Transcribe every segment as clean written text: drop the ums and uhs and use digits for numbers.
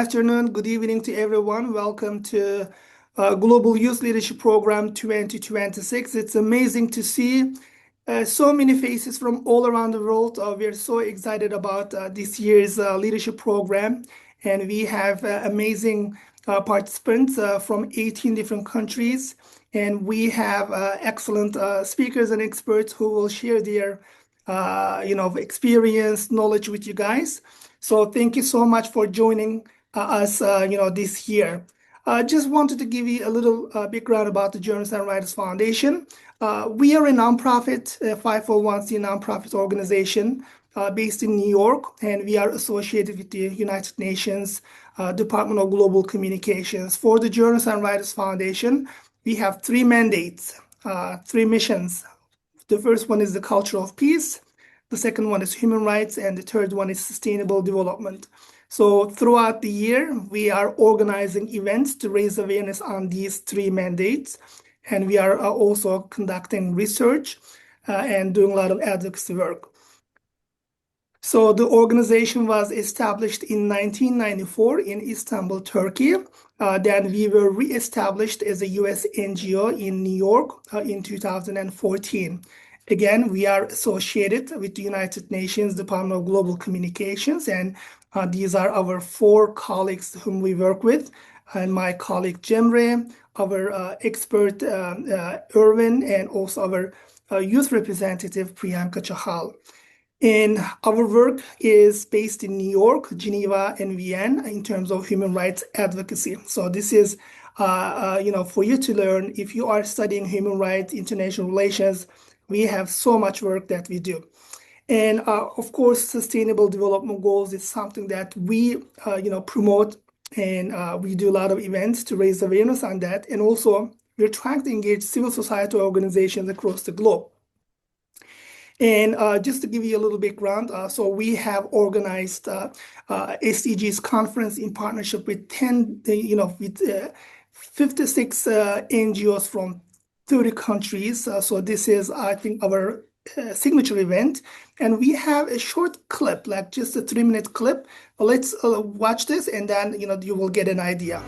afternoon, good evening to everyone. Welcome to Global Youth Leadership Program 2026. It's amazing to see so many faces from all around the world. We're so excited about this year's leadership program, and we have amazing participants from 18 different countries, and we have excellent speakers and experts who will share their experience, knowledge with you guys. So thank you so much for joining us, this year. Just wanted to give you a little background about the Journalists and Writers Foundation. We are a nonprofit, 501c nonprofit organization based in New York, and we are associated with the United Nations Department of Global Communications. For the Journalists and Writers Foundation, we have three mandates, three missions. The first one is the culture of peace. The second one is human rights, and the third one is sustainable development. So throughout the year, we are organizing events to raise awareness on these three mandates. And we are also conducting research and doing a lot of advocacy work. So the organization was established in 1994 in Istanbul, Turkey. Then we were re-established as a US NGO in New York in 2014. Again, we are associated with the United Nations Department of Global Communications, and these are our four colleagues whom we work with, and my colleague Cemre, our expert Erwin, and also our youth representative Priyanka Chahal. And our work is based in New York, Geneva, and Vienna in terms of human rights advocacy. So this is, for you to learn. If you are studying human rights, international relations, we have so much work that we do. And of course, sustainable development goals is something that we, promote, and we do a lot of events to raise awareness on that. And also, we're trying to engage civil society organizations across the globe. And just to give you a little background, so we have organized SDGs conference in partnership with 56 NGOs from 30 countries. So this is, I think, our signature event. And we have a short clip, like just a 3-minute clip. Let's watch this, and then, you will get an idea.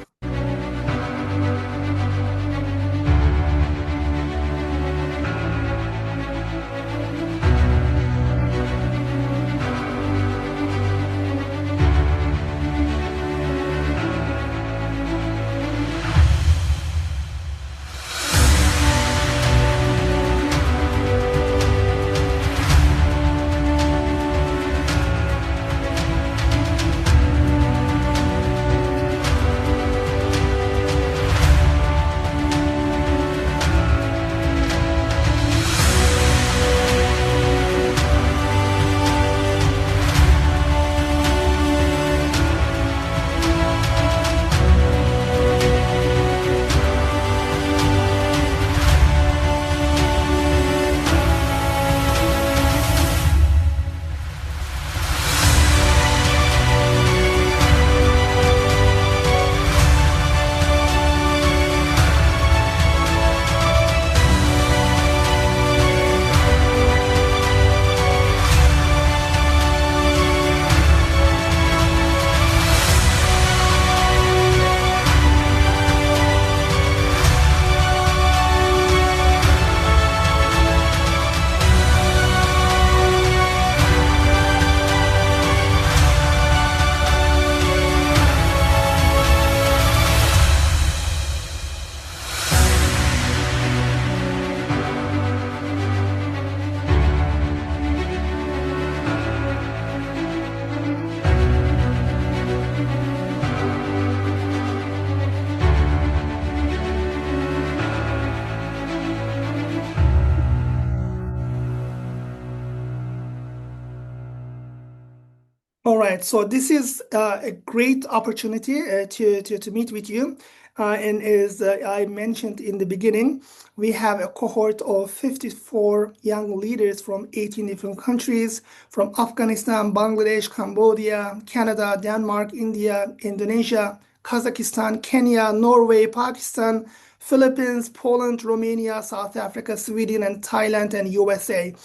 All right, so this is a great opportunity to meet with you. And as I mentioned in the beginning, we have a cohort of 54 young leaders from 18 different countries, from Afghanistan, Bangladesh, Cambodia, Canada, Denmark, India, Indonesia, Kazakhstan, Kenya, Norway, Pakistan, Philippines, Poland, Romania, South Africa, Sweden, and Thailand, and USA.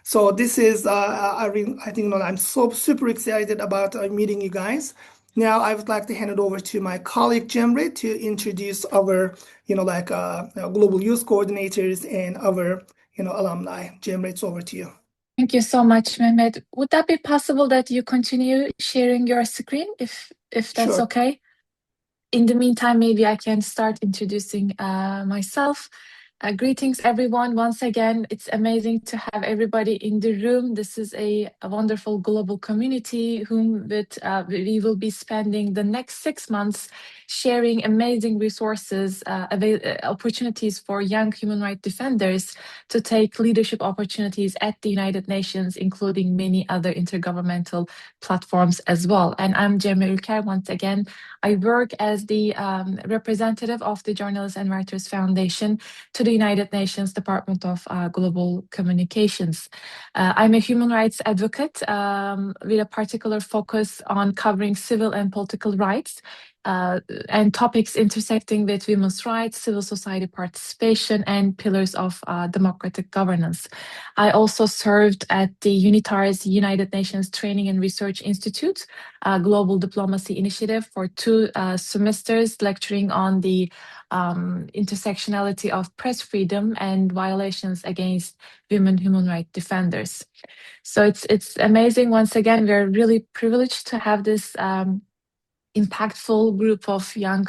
So this is, I think, I'm so super excited about meeting you guys. Now I would like to hand it over to my colleague Cemre to introduce our, global youth coordinators and our, alumni. Cemre, it's over to you. Thank you so much, Mehmet. Would that be possible that you continue sharing your screen if that's Sure. okay? In the meantime, maybe I can start introducing myself. Greetings, everyone. Once again, it's amazing to have everybody in the room. This is a wonderful global community whom we will be spending the next 6 months sharing amazing resources, opportunities for young human rights defenders to take leadership opportunities at the United Nations, including many other intergovernmental platforms as well. And I'm Cemre Ulker. Once again, I work as the representative of the Journalists and Writers Foundation to the United Nations Department of Global Communications. I'm a human rights advocate with a particular focus on covering civil and political rights and topics intersecting with women's rights, civil society participation, and pillars of democratic governance. I also served at the UNITAR's United Nations Training and Research Institute, Global Diplomacy Initiative, for 2 semesters, lecturing on the intersectionality of press freedom and violations against women human rights defenders. So it's amazing. Once again, we're really privileged to have this impactful group of young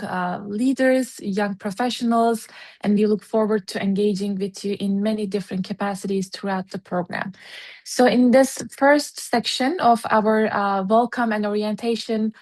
leaders, young professionals, and we look forward to engaging with you in many different capacities throughout the program. So in this first section of our welcome and orientation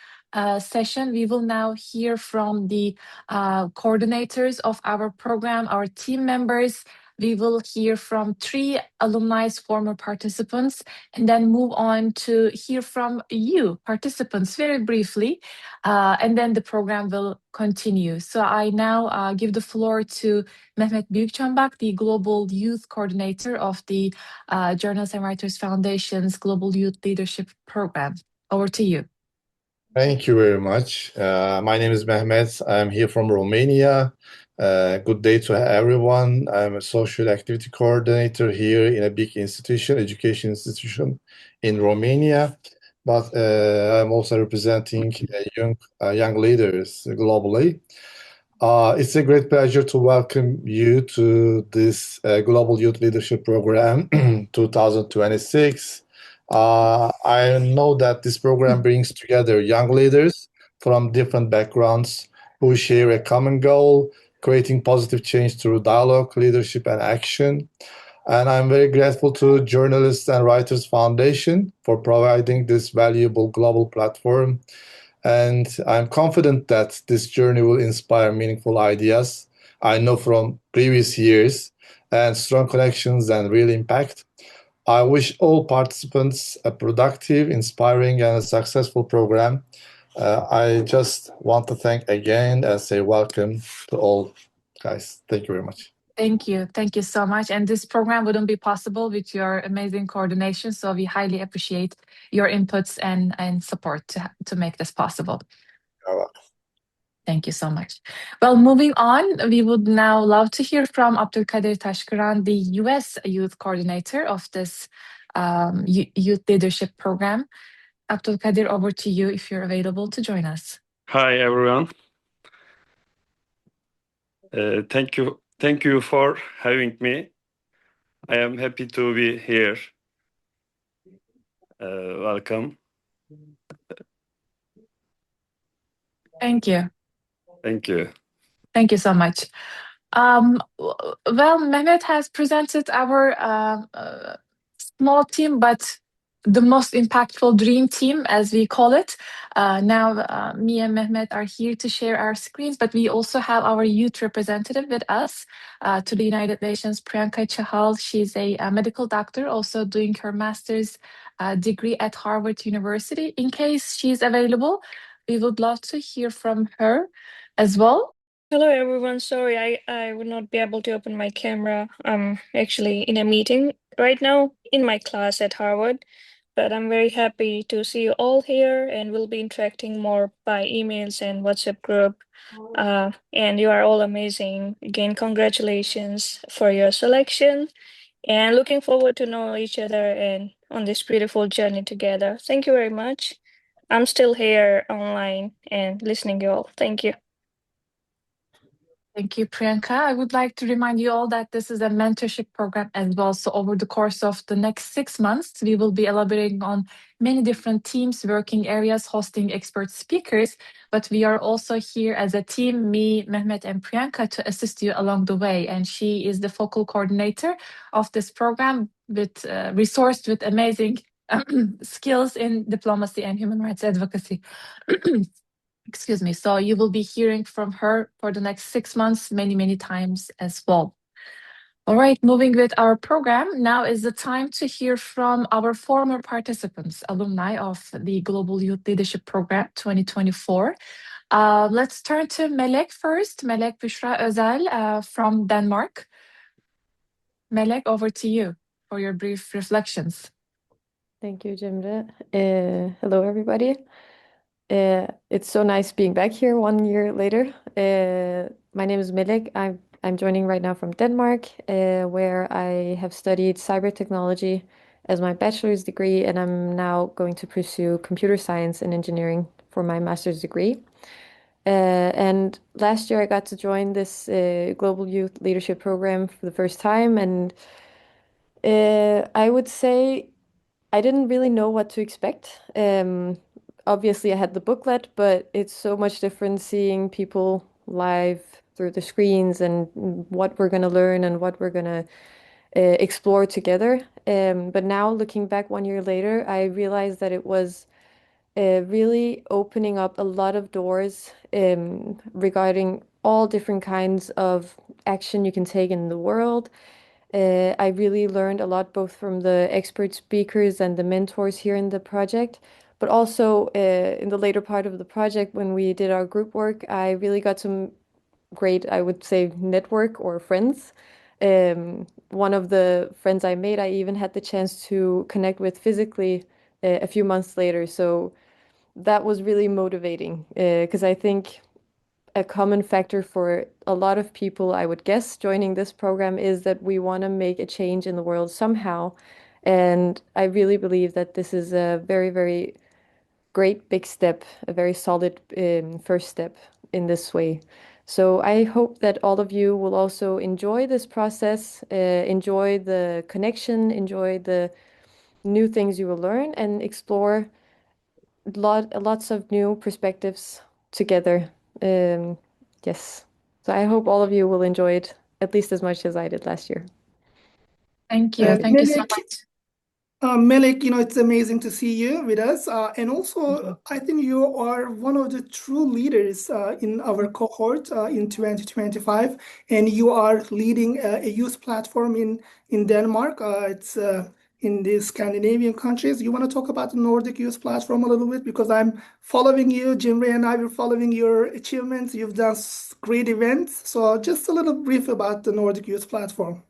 session, we will now hear from the coordinators of our program, our team members. We will hear from 3 alumni, former participants, and then move on to hear from you, participants, very briefly, and then the program will continue. So I now give the floor to Mehmet Büyükçambak, the Global Youth Coordinator of the Journalists and Writers Foundation's Global Youth Leadership Program. Over to you. Thank you very much. My name is Mehmet. I'm here from Romania. Good day to everyone. I'm a social activity coordinator here in a big institution, education institution in Romania. But I'm also representing young leaders globally. It's a great pleasure to welcome you to this Global Youth Leadership Program 2026. I know that this program brings together young leaders from different backgrounds who share a common goal, creating positive change through dialogue, leadership, and action. And I'm very grateful to Journalists and Writers Foundation for providing this valuable global platform. And I'm confident that this journey will inspire meaningful ideas I know from previous years and strong connections and real impact. I wish all participants a productive, inspiring, and a successful program. I just want to thank again and say welcome to all guys. Thank you very much. Thank you. Thank you so much. And this program wouldn't be possible with your amazing coordination. So we highly appreciate your inputs and support to make this possible. You're welcome. Thank you so much. Well, moving on, we would now love to hear from Abdülkadir Taşkıran, the U.S. Youth Coordinator of this Youth Leadership Program. Abdülkadir, over to you if you're available to join us. Hi, everyone. Thank you for having me. I am happy to be here. Welcome. Thank you. Thank you. Thank you so much. Well, Mehmet has presented our small team, but the most impactful dream team, as we call it. Now, me and Mehmet are here to share our screens, but we also have our youth representative with us to the United Nations, Priyanka Chahal. She's a medical doctor, also doing her master's degree at Harvard University. In case she's available, we would love to hear from her as well. Hello everyone, sorry I would not be able to open my camera. I'm actually in a meeting right now in my class at Harvard, but I'm very happy to see you all here and we'll be interacting more by emails and WhatsApp group. And you are all amazing. Again, congratulations for your selection and looking forward to know each other and on this beautiful journey together. Thank you very much. I'm still here online and listening you all. Thank you. Thank you, Priyanka. I would like to remind you all that this is a mentorship program as well. So over the course of the next 6 months, we will be elaborating on many different teams, working areas, hosting expert speakers. But we are also here as a team, me, Mehmet, and Priyanka, to assist you along the way. And she is the focal coordinator of this program, with resourced with amazing skills in diplomacy and human rights advocacy. Excuse me. So you will be hearing from her for the next 6 months, many, many times as well. All right, moving with our program, now is the time to hear from our former participants, alumni of the Global Youth Leadership Program 2024. Let's turn to Melek first, Melek Büşra Özel from Denmark. Melek, over to you for your brief reflections. Thank you, Cemre. Hello, everybody. It's so nice being back here 1 year later. My name is Milek. I'm joining right now from Denmark, where I have studied cyber technology as my bachelor's degree, and I'm now going to pursue computer science and engineering for my master's degree. And last year I got to join this Global Youth Leadership Program for the first time, and I would say I didn't really know what to expect. Obviously, I had the booklet, but it's so much different seeing people live through the screens and what we're going to learn and what we're going to explore together. But now, looking back 1 year later, I realized that it was really opening up a lot of doors regarding all different kinds of action you can take in the world. I really learned a lot both from the expert speakers and the mentors here in the project, but also in the later part of the project when we did our group work, I really got some great, I would say, network or friends. One of the friends I made, I even had the chance to connect with physically a few months later. So that was really motivating because I think a common factor for a lot of people, I would guess, joining this program is that we want to make a change in the world somehow. And I really believe that this is a very, very great big step, a very solid first step in this way. So I hope that all of you will also enjoy this process, enjoy the connection, enjoy the new things you will learn, and explore lots of new perspectives together. Yes. So I hope all of you will enjoy it at least as much as I did last year. Thank you. Thank you so much. Melik, it's amazing to see you with us. And also, I think you are one of the true leaders in our cohort in 2025, and you are leading a youth platform in Denmark. It's in the Scandinavian countries. You want to talk about the Nordic Youth Platform a little bit? Because I'm following you, Cemre and I were following your achievements. You've done great events. So just a little brief about the Nordic Youth Platform.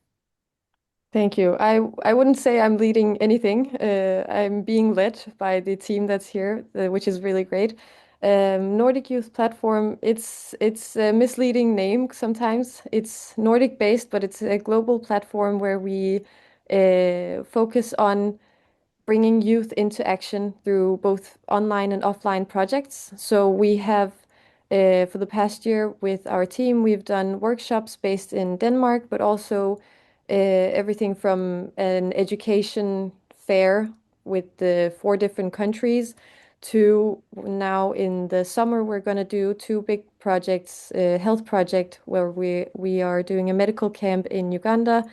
Thank you. I wouldn't say I'm leading anything. I'm being led by the team that's here, which is really great. Nordic Youth Platform, it's a misleading name sometimes. It's Nordic based, but it's a global platform where we focus on bringing youth into action through both online and offline projects. So we have, for the past year with our team, we've done workshops based in Denmark, but also everything from an education fair with the 4 different countries to now in the summer, we're going to do 2 big projects, a health project where we are doing a medical camp in Uganda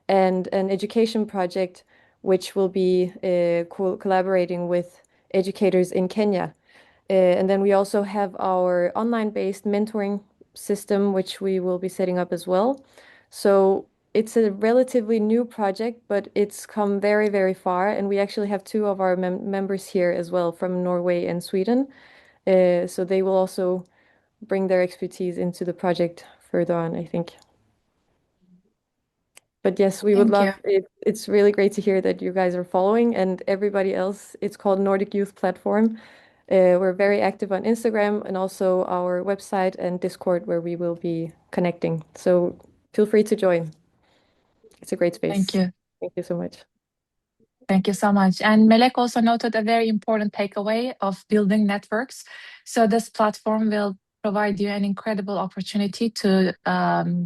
and an education project which will be collaborating with educators in Kenya. And then we also have our online-based mentoring system, which we will be setting up as well. So it's a relatively new project, but it's come very, very far. And we actually have 2 of our members here as well from Norway and Sweden. So they will also bring their expertise into the project further on, I think. But yes, we would love it. It's really great to hear that you guys are following and everybody else. It's called Nordic Youth Platform. We're very active on Instagram and also our website and Discord where we will be connecting. So feel free to join. It's a great space. Thank you. Thank you so much. Thank you so much. And Melek also noted a very important takeaway of building networks. So this platform will provide you an incredible opportunity to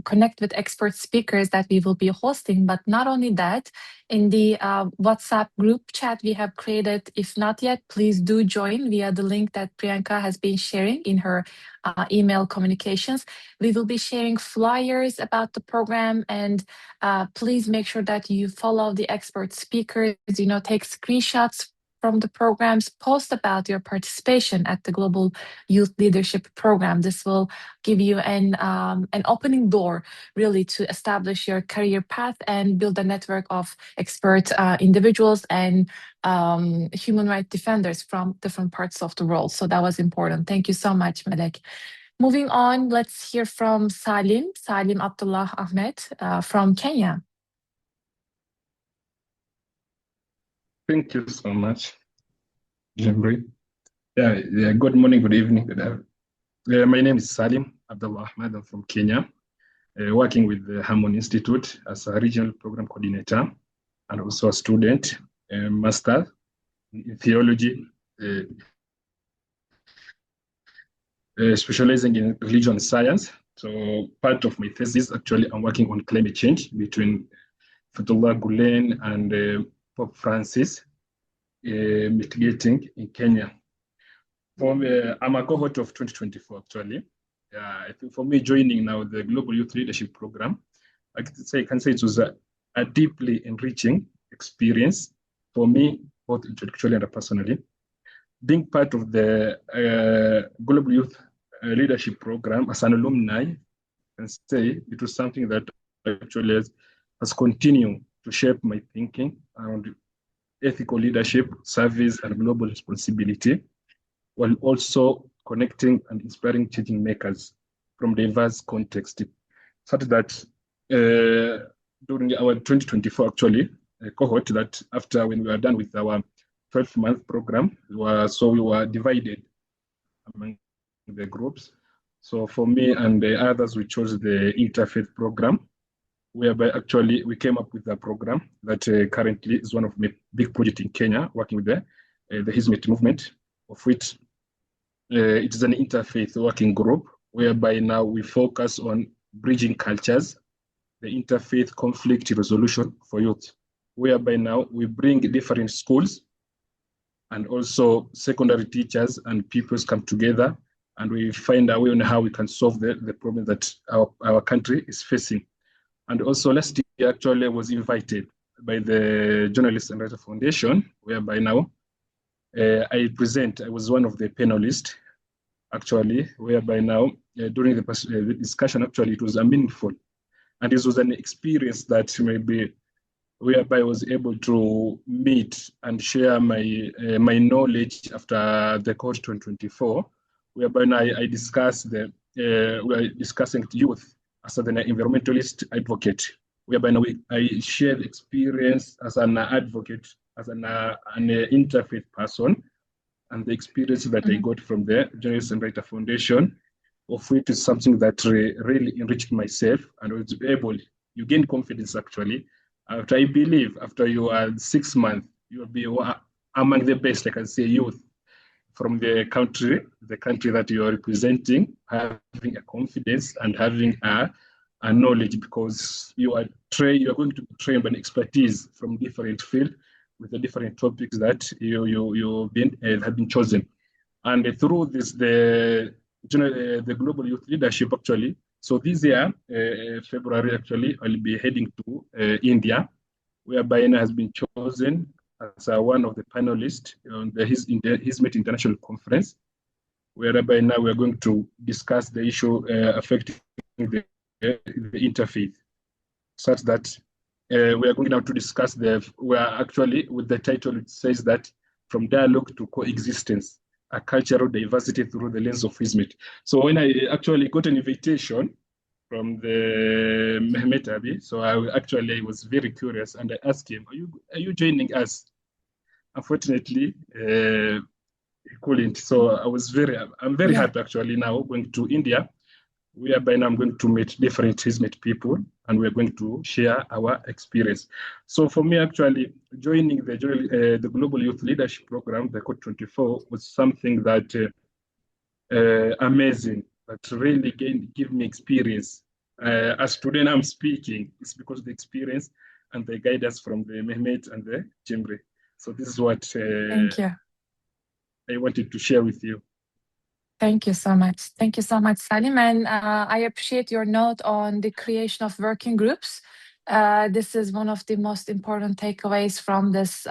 connect with expert speakers that we will be hosting. But not only that, in the WhatsApp group chat we have created, if not yet, please do join via the link that Priyanka has been sharing in her email communications. We will be sharing flyers about the program, and please make sure that you follow the expert speakers, take screenshots from the programs, post about your participation at the Global Youth Leadership Program. This will give you an opening door really to establish your career path and build a network of expert individuals and human rights defenders from different parts of the world. So that was important. Thank you so much, Melek. Moving on, let's hear from Salim Abdullah Ahmed from Kenya. Thank you so much, Cemre. Yeah, good morning, good evening. My name is Salim Abdullah Ahmed. I'm from Kenya, working with the Harmony Institute as a regional program coordinator and also a student, master in theology, specializing in religion science. So part of my thesis, actually, I'm working on climate change between Fethullah Gulen and Pope Francis, mitigating in Kenya. I'm a cohort of 2024, actually. I think for me, joining now the Global Youth Leadership Program, I can say it was a deeply enriching experience for me, both intellectually and personally. Being part of the Global Youth Leadership Program as an alumni, I can say it was something that actually has continued to shape my thinking around ethical leadership, service, and global responsibility, while also connecting and inspiring change makers from diverse contexts. Such that during our 2024 actually cohort, that after when we were done with our 12-month program, we were divided among the groups. So for me and the others, we chose the interfaith program, whereby actually we came up with a program that currently is one of my big projects in Kenya, working with the Hizmet movement, of which it is an interfaith working group, whereby now we focus on bridging cultures, the interfaith conflict resolution for youth, whereby now we bring different schools and also secondary teachers and pupils come together, and we find a way on how we can solve the problem that our country is facing. And also last year, actually, I was invited by the Journalists and Writers Foundation, whereby now I was one of the panelists, actually, whereby now during the discussion, actually, it was meaningful. And this was an experience that maybe whereby I was able to meet and share my knowledge after the course 2024, whereby now I discussed we're discussing youth as an environmentalist advocate, whereby now I share the experience as an advocate, as an interfaith person, and the experience that I got from the Journalists and Writers Foundation, of which is something that really enriched myself and was able, you gain confidence actually. I believe after you are 6 months, you will be among the best, I can say, youth from the country that you are representing, having a confidence and having a knowledge, because you are going to be trained by an expertise from different fields with the different topics that you have been chosen. And through this, the Global Youth Leadership actually, so this year, February actually, I'll be heading to India, whereby I has been chosen as one of the panelists on the Hizmet International Conference, whereby now we're going to discuss the issue affecting the interfaith, such that we are going now to discuss actually with the title, it says that from dialogue to coexistence, a cultural diversity through the lens of Hizmet. So when I actually got an invitation from the Mehmet Abi, so I was very curious and I asked him, are you joining us? Unfortunately, he couldn't. So I'm very happy actually now going to India whereby now I'm going to meet different Hizmet people and we're going to share our experience. So for me, actually, joining the Global Youth Leadership Program, the Code 24, was something that amazing, that really give me experience. As today I'm speaking, it's because of the experience and the guidance from the Mehmet and the Cemre. So this is what Thank you. I wanted to share with you. Thank you so much. Thank you so much, Salim. And I appreciate your note on the creation of working groups. This is one of the most important takeaways from this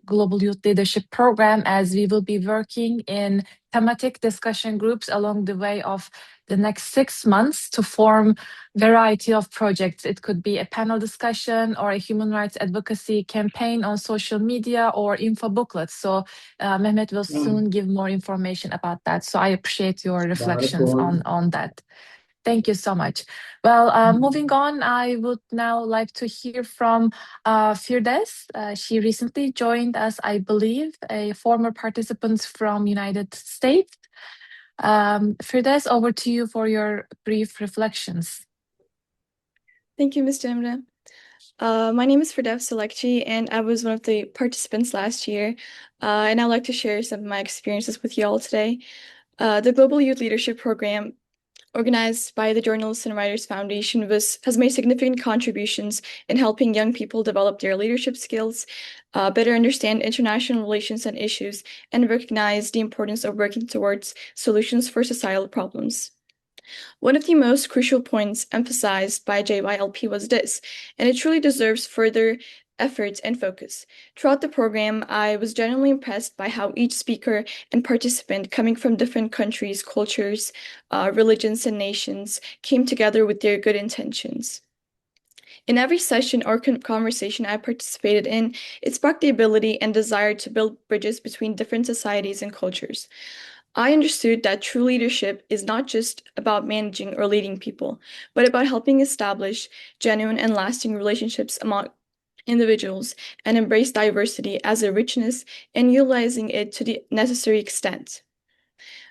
Global Youth Leadership Program, as we will be working in thematic discussion groups along the way of the next 6 months to form variety of projects. It could be a panel discussion or a human rights advocacy campaign on social media or info booklets. So Mehmet will soon give more information about that. So I appreciate your reflections on that. Thank you so much. Well, moving on, I would now like to hear from Firdevs. She recently joined us, I believe, a former participant from United States. Firdevs, over to you for your brief reflections. Thank you, Ms. Cemre. My name is Firdevs Selekci, and I was one of the participants last year. And I'd like to share some of my experiences with you all today. The Global Youth Leadership Program, organized by the Journalists and Writers Foundation, has made significant contributions in helping young people develop their leadership skills, better understand international relations and issues, and recognize the importance of working towards solutions for societal problems. One of the most crucial points emphasized by GYLP was this, and it truly deserves further efforts and focus. Throughout the program, I was generally impressed by how each speaker and participant, coming from different countries, cultures, religions, and nations, came together with their good intentions. In every session or conversation I participated in, it sparked the ability and desire to build bridges between different societies and cultures. I understood that true leadership is not just about managing or leading people, but about helping establish genuine and lasting relationships among individuals and embrace diversity as a richness and utilizing it to the necessary extent.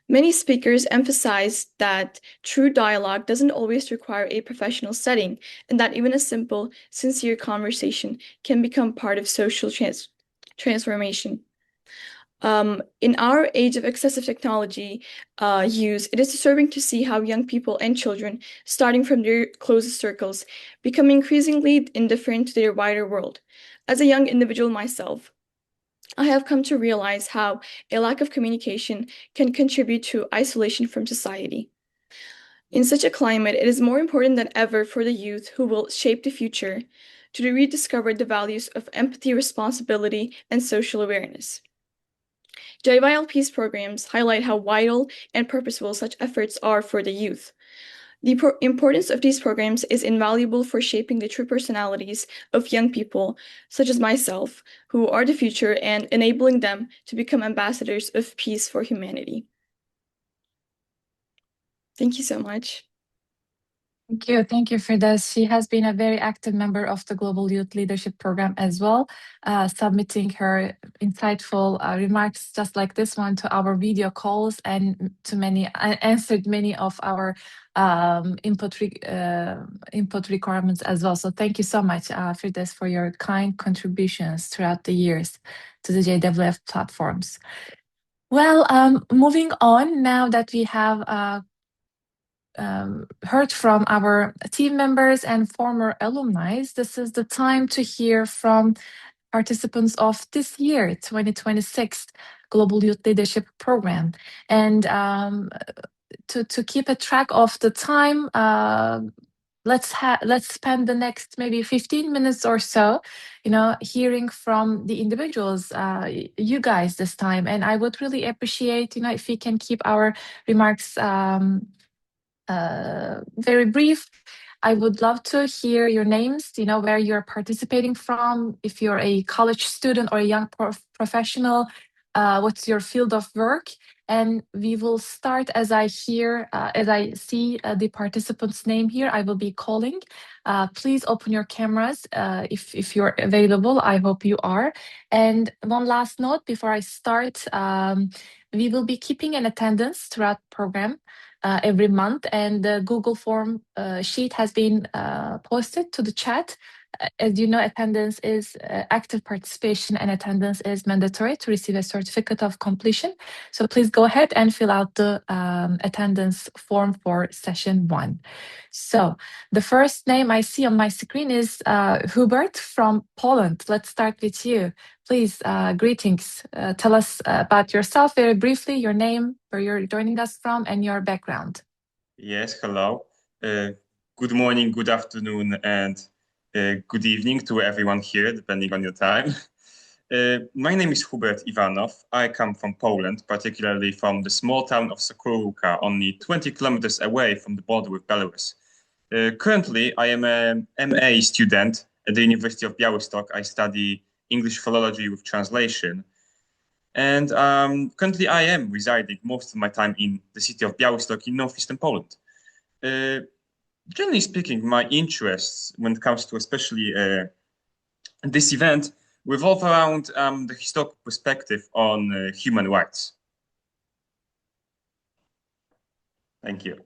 Many speakers emphasize that true dialogue doesn't always require a professional setting, and that even a simple, sincere conversation can become part of social transformation. In our age of excessive technology use, it is disturbing to see how young people and children, starting from their closest circles, become increasingly indifferent to their wider world. As a young individual myself, I have come to realize how a lack of communication can contribute to isolation from society. In such a climate, it is more important than ever for the youth who will shape the future to rediscover the values of empathy, responsibility, and social awareness. GYLP's programs highlight how vital and purposeful such efforts are for the youth. The importance of these programs is invaluable for shaping the true personalities of young people, such as myself, who are the future, and enabling them to become ambassadors of peace for humanity. Thank you so much. Thank you for this. She has been a very active member of the Global Youth Leadership Program as well, submitting her insightful remarks just like this one to our video calls and answered many of our input requirements as well. So thank you so much for this, for your kind contributions throughout the years to the JWF platforms. Well, moving on, now that we have heard from our team members and former alumni, this is the time to hear from participants of this year, 2026 Global Youth Leadership Program. And to keep a track of the time, let's spend the next maybe 15 minutes or so, hearing from the individuals, you guys this time. And I would really appreciate, if we can keep our remarks very brief. I would love to hear your names, where you're participating from, if you're a college student or a young professional, what's your field of work. And we will start as I see the participant's name here, I will be calling. Please open your cameras if you're available. I hope you are. And one last note before I start, we will be keeping an attendance throughout the program. every month, and the Google form sheet has been posted to the chat. As you know, attendance is active participation, and attendance is mandatory to receive a certificate of completion. So please go ahead and fill out the attendance form for session 1. So the first name I see on my screen is Hubert from Poland. Let's start with you. Please, greetings. Tell us about yourself very briefly, your name, where you're joining us from, and your background. Yes, hello. Good morning, good afternoon, and good evening to everyone here, depending on your time. My name is Hubert Ivanov. I come from Poland, particularly from the small town of Sokołówka, only 20 kilometers away from the border with Belarus. Currently, I am an MA student at the University of Białystok. I study English philology with translation. And currently, I am residing most of my time in the city of Białystok in northeastern Poland. Generally speaking, my interests when it comes to especially this event revolve around the historical perspective on human rights. Thank you.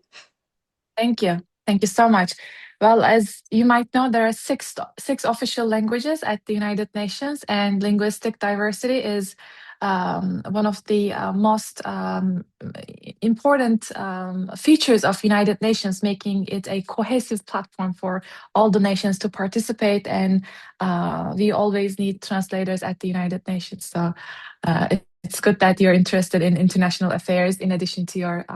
Thank you. Thank you so much. Well, as you might know, there are six official languages at the United Nations, and linguistic diversity is one of the most important features of United Nations, making it a cohesive platform for all the nations to participate. And we always need translators at the United Nations. So it's good that you're interested in international affairs in addition to your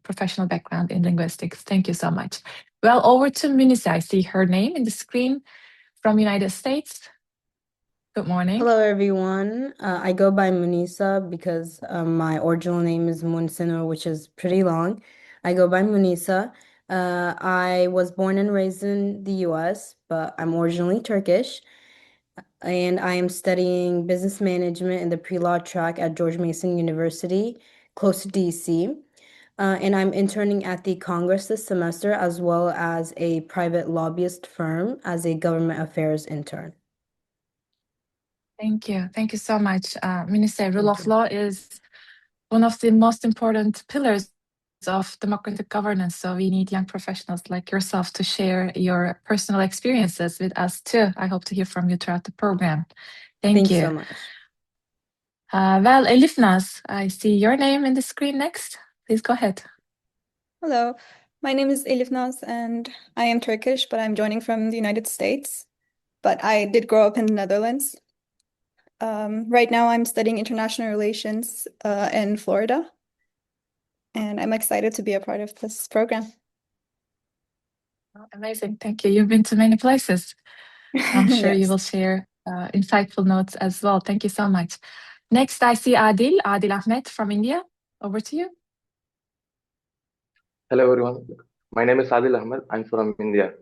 professional background in linguistics. Thank you so much. Well, over to Munisa. I see her name in the screen from United States. Good morning. Hello, everyone. I go by Munisa because my original name is Munsinur, which is pretty long. I go by Munisa. I was born and raised in the US, but I'm originally Turkish. And I am studying business management in the pre-law track at George Mason University, close to DC. And I'm interning at the Congress this semester, as well as a private lobbyist firm as a government affairs intern. Thank you. Thank you so much. Minister, rule of law is one of the most important pillars of democratic governance. So we need young professionals like yourself to share your personal experiences with us too. I hope to hear from you throughout the program. Thank you so much. Well, Elif Naz, I see your name in the screen next. Please go ahead. Hello, my name is Elif Naz and I am Turkish, but I'm joining from the United States. But I did grow up in the Netherlands. Right now I'm studying international relations in Florida. And I'm excited to be a part of this program. Amazing. Thank you. You've been to many places. I'm sure you Yes. will share insightful notes as well. Thank you so much. Next, I see Adil Ahmed from India. Over to you. Hello, everyone. My name is Adil Ahmed. I'm from India.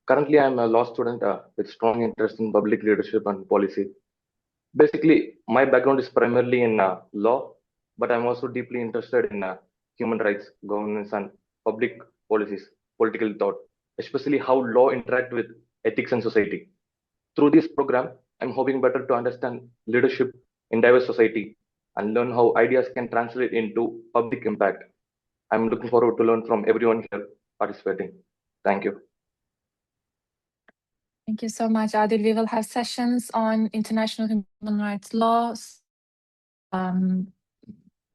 Currently, I'm a law student with strong interest in public leadership and policy. Basically, my background is primarily in law, but I'm also deeply interested in human rights, governance, and public policies, political thought, especially how law interact with ethics and society. Through this program, I'm hoping better to understand leadership in diverse society and learn how ideas can translate into public impact. I'm looking forward to learn from everyone here participating. Thank you. Thank you so much, Adil. We will have sessions on international human rights laws,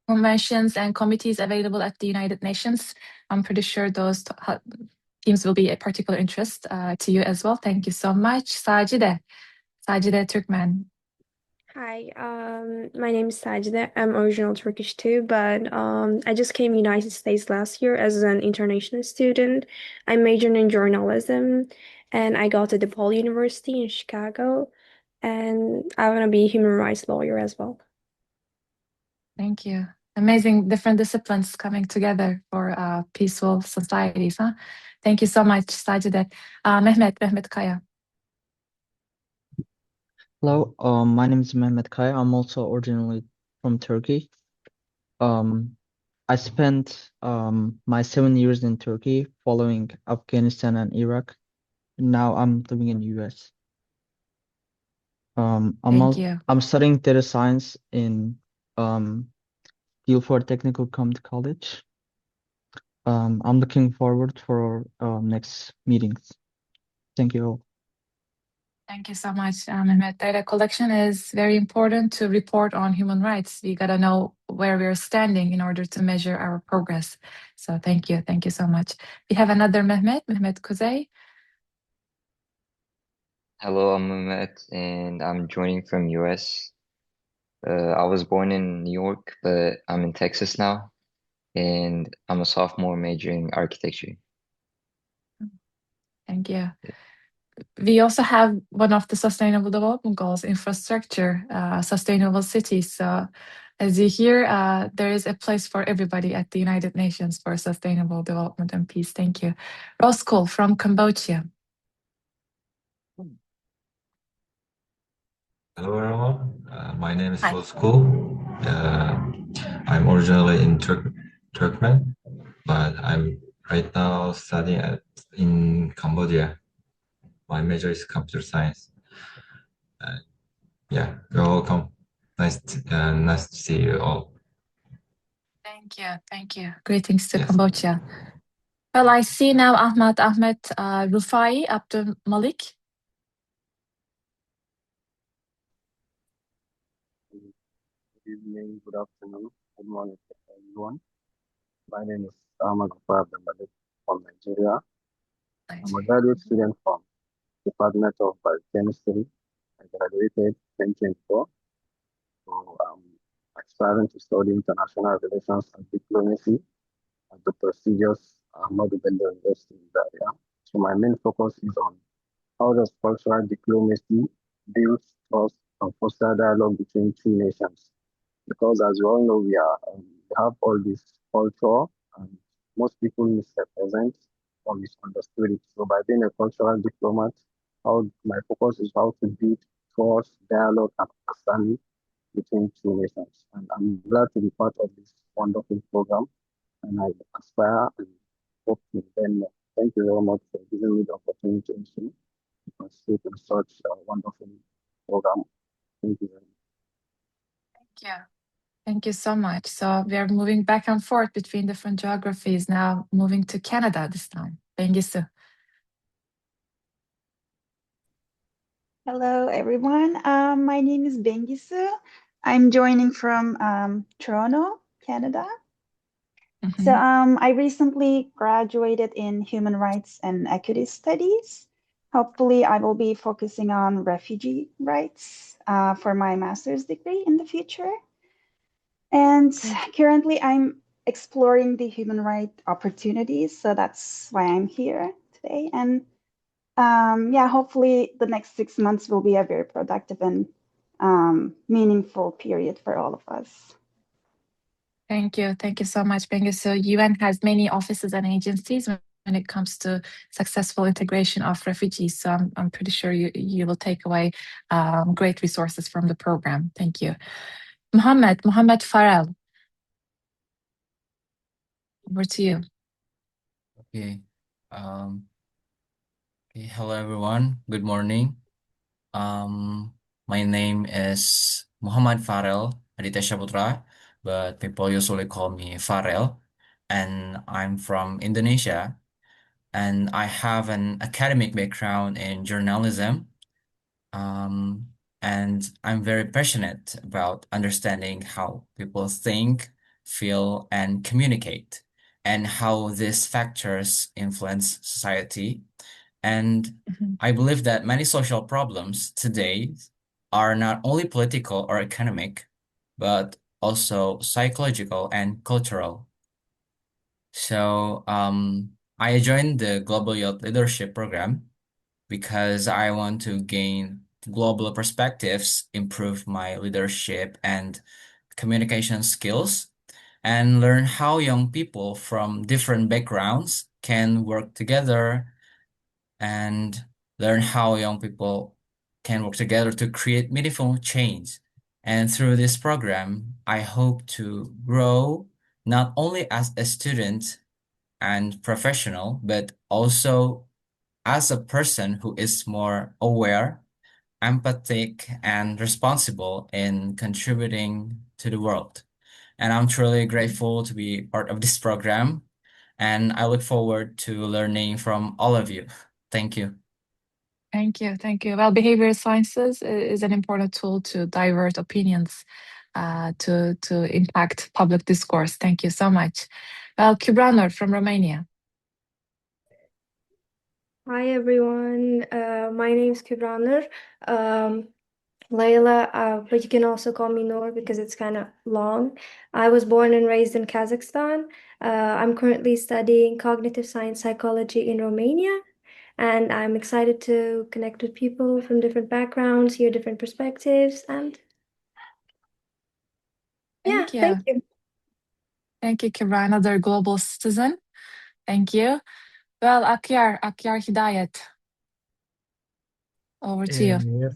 conventions and committees available at the United Nations. I'm pretty sure those teams will be a particular interest to you as well. Thank you so much. Sajide Türkmen. Hi, my name is Sajida. I'm original Turkish too, but I just came United States last year as an international student. I majored in journalism, and I got to DePaul University in Chicago, and I want to be a human rights lawyer as well. Thank you. Amazing different disciplines coming together for peaceful societies. Huh? Thank you so much, Sajide. Mehmet Kaya. Hello, my name is Mehmet Kaya. I'm also originally from Turkey. I spent my 7 years in Turkey following Afghanistan and Iraq. Now I'm living in US. Thank you. I'm studying data science in Guilford Technical Community College. I'm looking forward for next meetings. Thank you all. Thank you so much, Mehmet. Data collection is very important to report on human rights. We gotta know where we're standing in order to measure our progress. So thank you so much. We have another Mehmet Kuzey. Hello, I'm Mehmet, and I'm joining from US. I was born in New York, but I'm in Texas now, and I'm a sophomore majoring architecture. Thank you. We also have one of the Sustainable Development Goals, infrastructure, sustainable cities. So as you hear, there is a place for everybody at the United Nations for sustainable development and peace. Thank you. Roskul from Cambodia. Hello everyone, my name is Hi. Ulker. I'm originally in Turkmen, but I'm right now studying in Cambodia. My major is computer science. Yeah, you're welcome. Nice to see you all. Thank you. Greetings to Cambodia. Well, I see now Ahmed Rufai Abdul Malik. Good evening, good afternoon, good morning to everyone. My name is Ahmad Gufar Abdul from Nigeria. I'm a graduate student from Department of Biochemistry. I graduated 2024. So I'm aspiring to study international relations and diplomacy at the prestigious Ahmadu Bello University in Zaria. So my main focus is on how does cultural diplomacy build trust and foster dialogue between two nations. Because as you all know, we have all this culture and most people misrepresent or misunderstood it. So by being a cultural diplomat, how my focus is how to build trust, dialogue, and understanding between two nations. And I'm glad to be part of this wonderful program, and I aspire and hope to learn more. Thank you very much for giving me the opportunity to participate in such a wonderful program. Thank you very much. Thank you so much. So we are moving back and forth between different geographies now, moving to Canada this time. Thank you, Sue. Hello, everyone. My name is Bengisu. I'm joining from Toronto, Canada. So I recently graduated in Human Rights and Equity Studies. Hopefully, I will be focusing on refugee rights for my master's degree in the future. And currently, I'm exploring the human rights opportunities. So that's why I'm here today. And yeah, hopefully the next 6 months will be a very productive and meaningful period for all of us. Thank you so much, Bengi. So UN has many offices and agencies when it comes to successful integration of refugees. So I'm pretty sure you will take away great resources from the program. Thank you. Mohammed Farrell. Over to you. Okay. Hello everyone. Good morning. My name is Muhammad Farel Aditya Saputra, but people usually call me Farel, and I'm from Indonesia, and I have an academic background in journalism. And I'm very passionate about understanding how people think, feel, and communicate, and how these factors influence society. And I believe that many social problems today are not only political or economic, but also psychological and cultural. So I joined the Global Youth Leadership Program because I want to gain global perspectives, improve my leadership and communication skills, and learn how young people from different backgrounds can work together, and learn how young people can work together to create meaningful change. And through this program, I hope to grow not only as a student and professional, but also as a person who is more aware, empathic, and responsible in contributing to the world. And I'm truly grateful to be part of this program. and I look forward to learning from all of you. Thank you. Thank you. Thank you. Well, behavioral sciences is an important tool to divert opinions, to impact public discourse. Thank you so much. Well, Kübra from Romania. Hi everyone, my name is Kübra Nur. Layla, but you can also call me Noor because it's kind of long. I was born and raised in Kazakhstan. I'm currently studying cognitive science psychology in Romania, and I'm excited to connect with people from different backgrounds, hear different perspectives, and yeah, Thank you. thank you. Thank you, Kübra, another global citizen. Thank you. Well, Akyar Hidayet, over to you. Yes.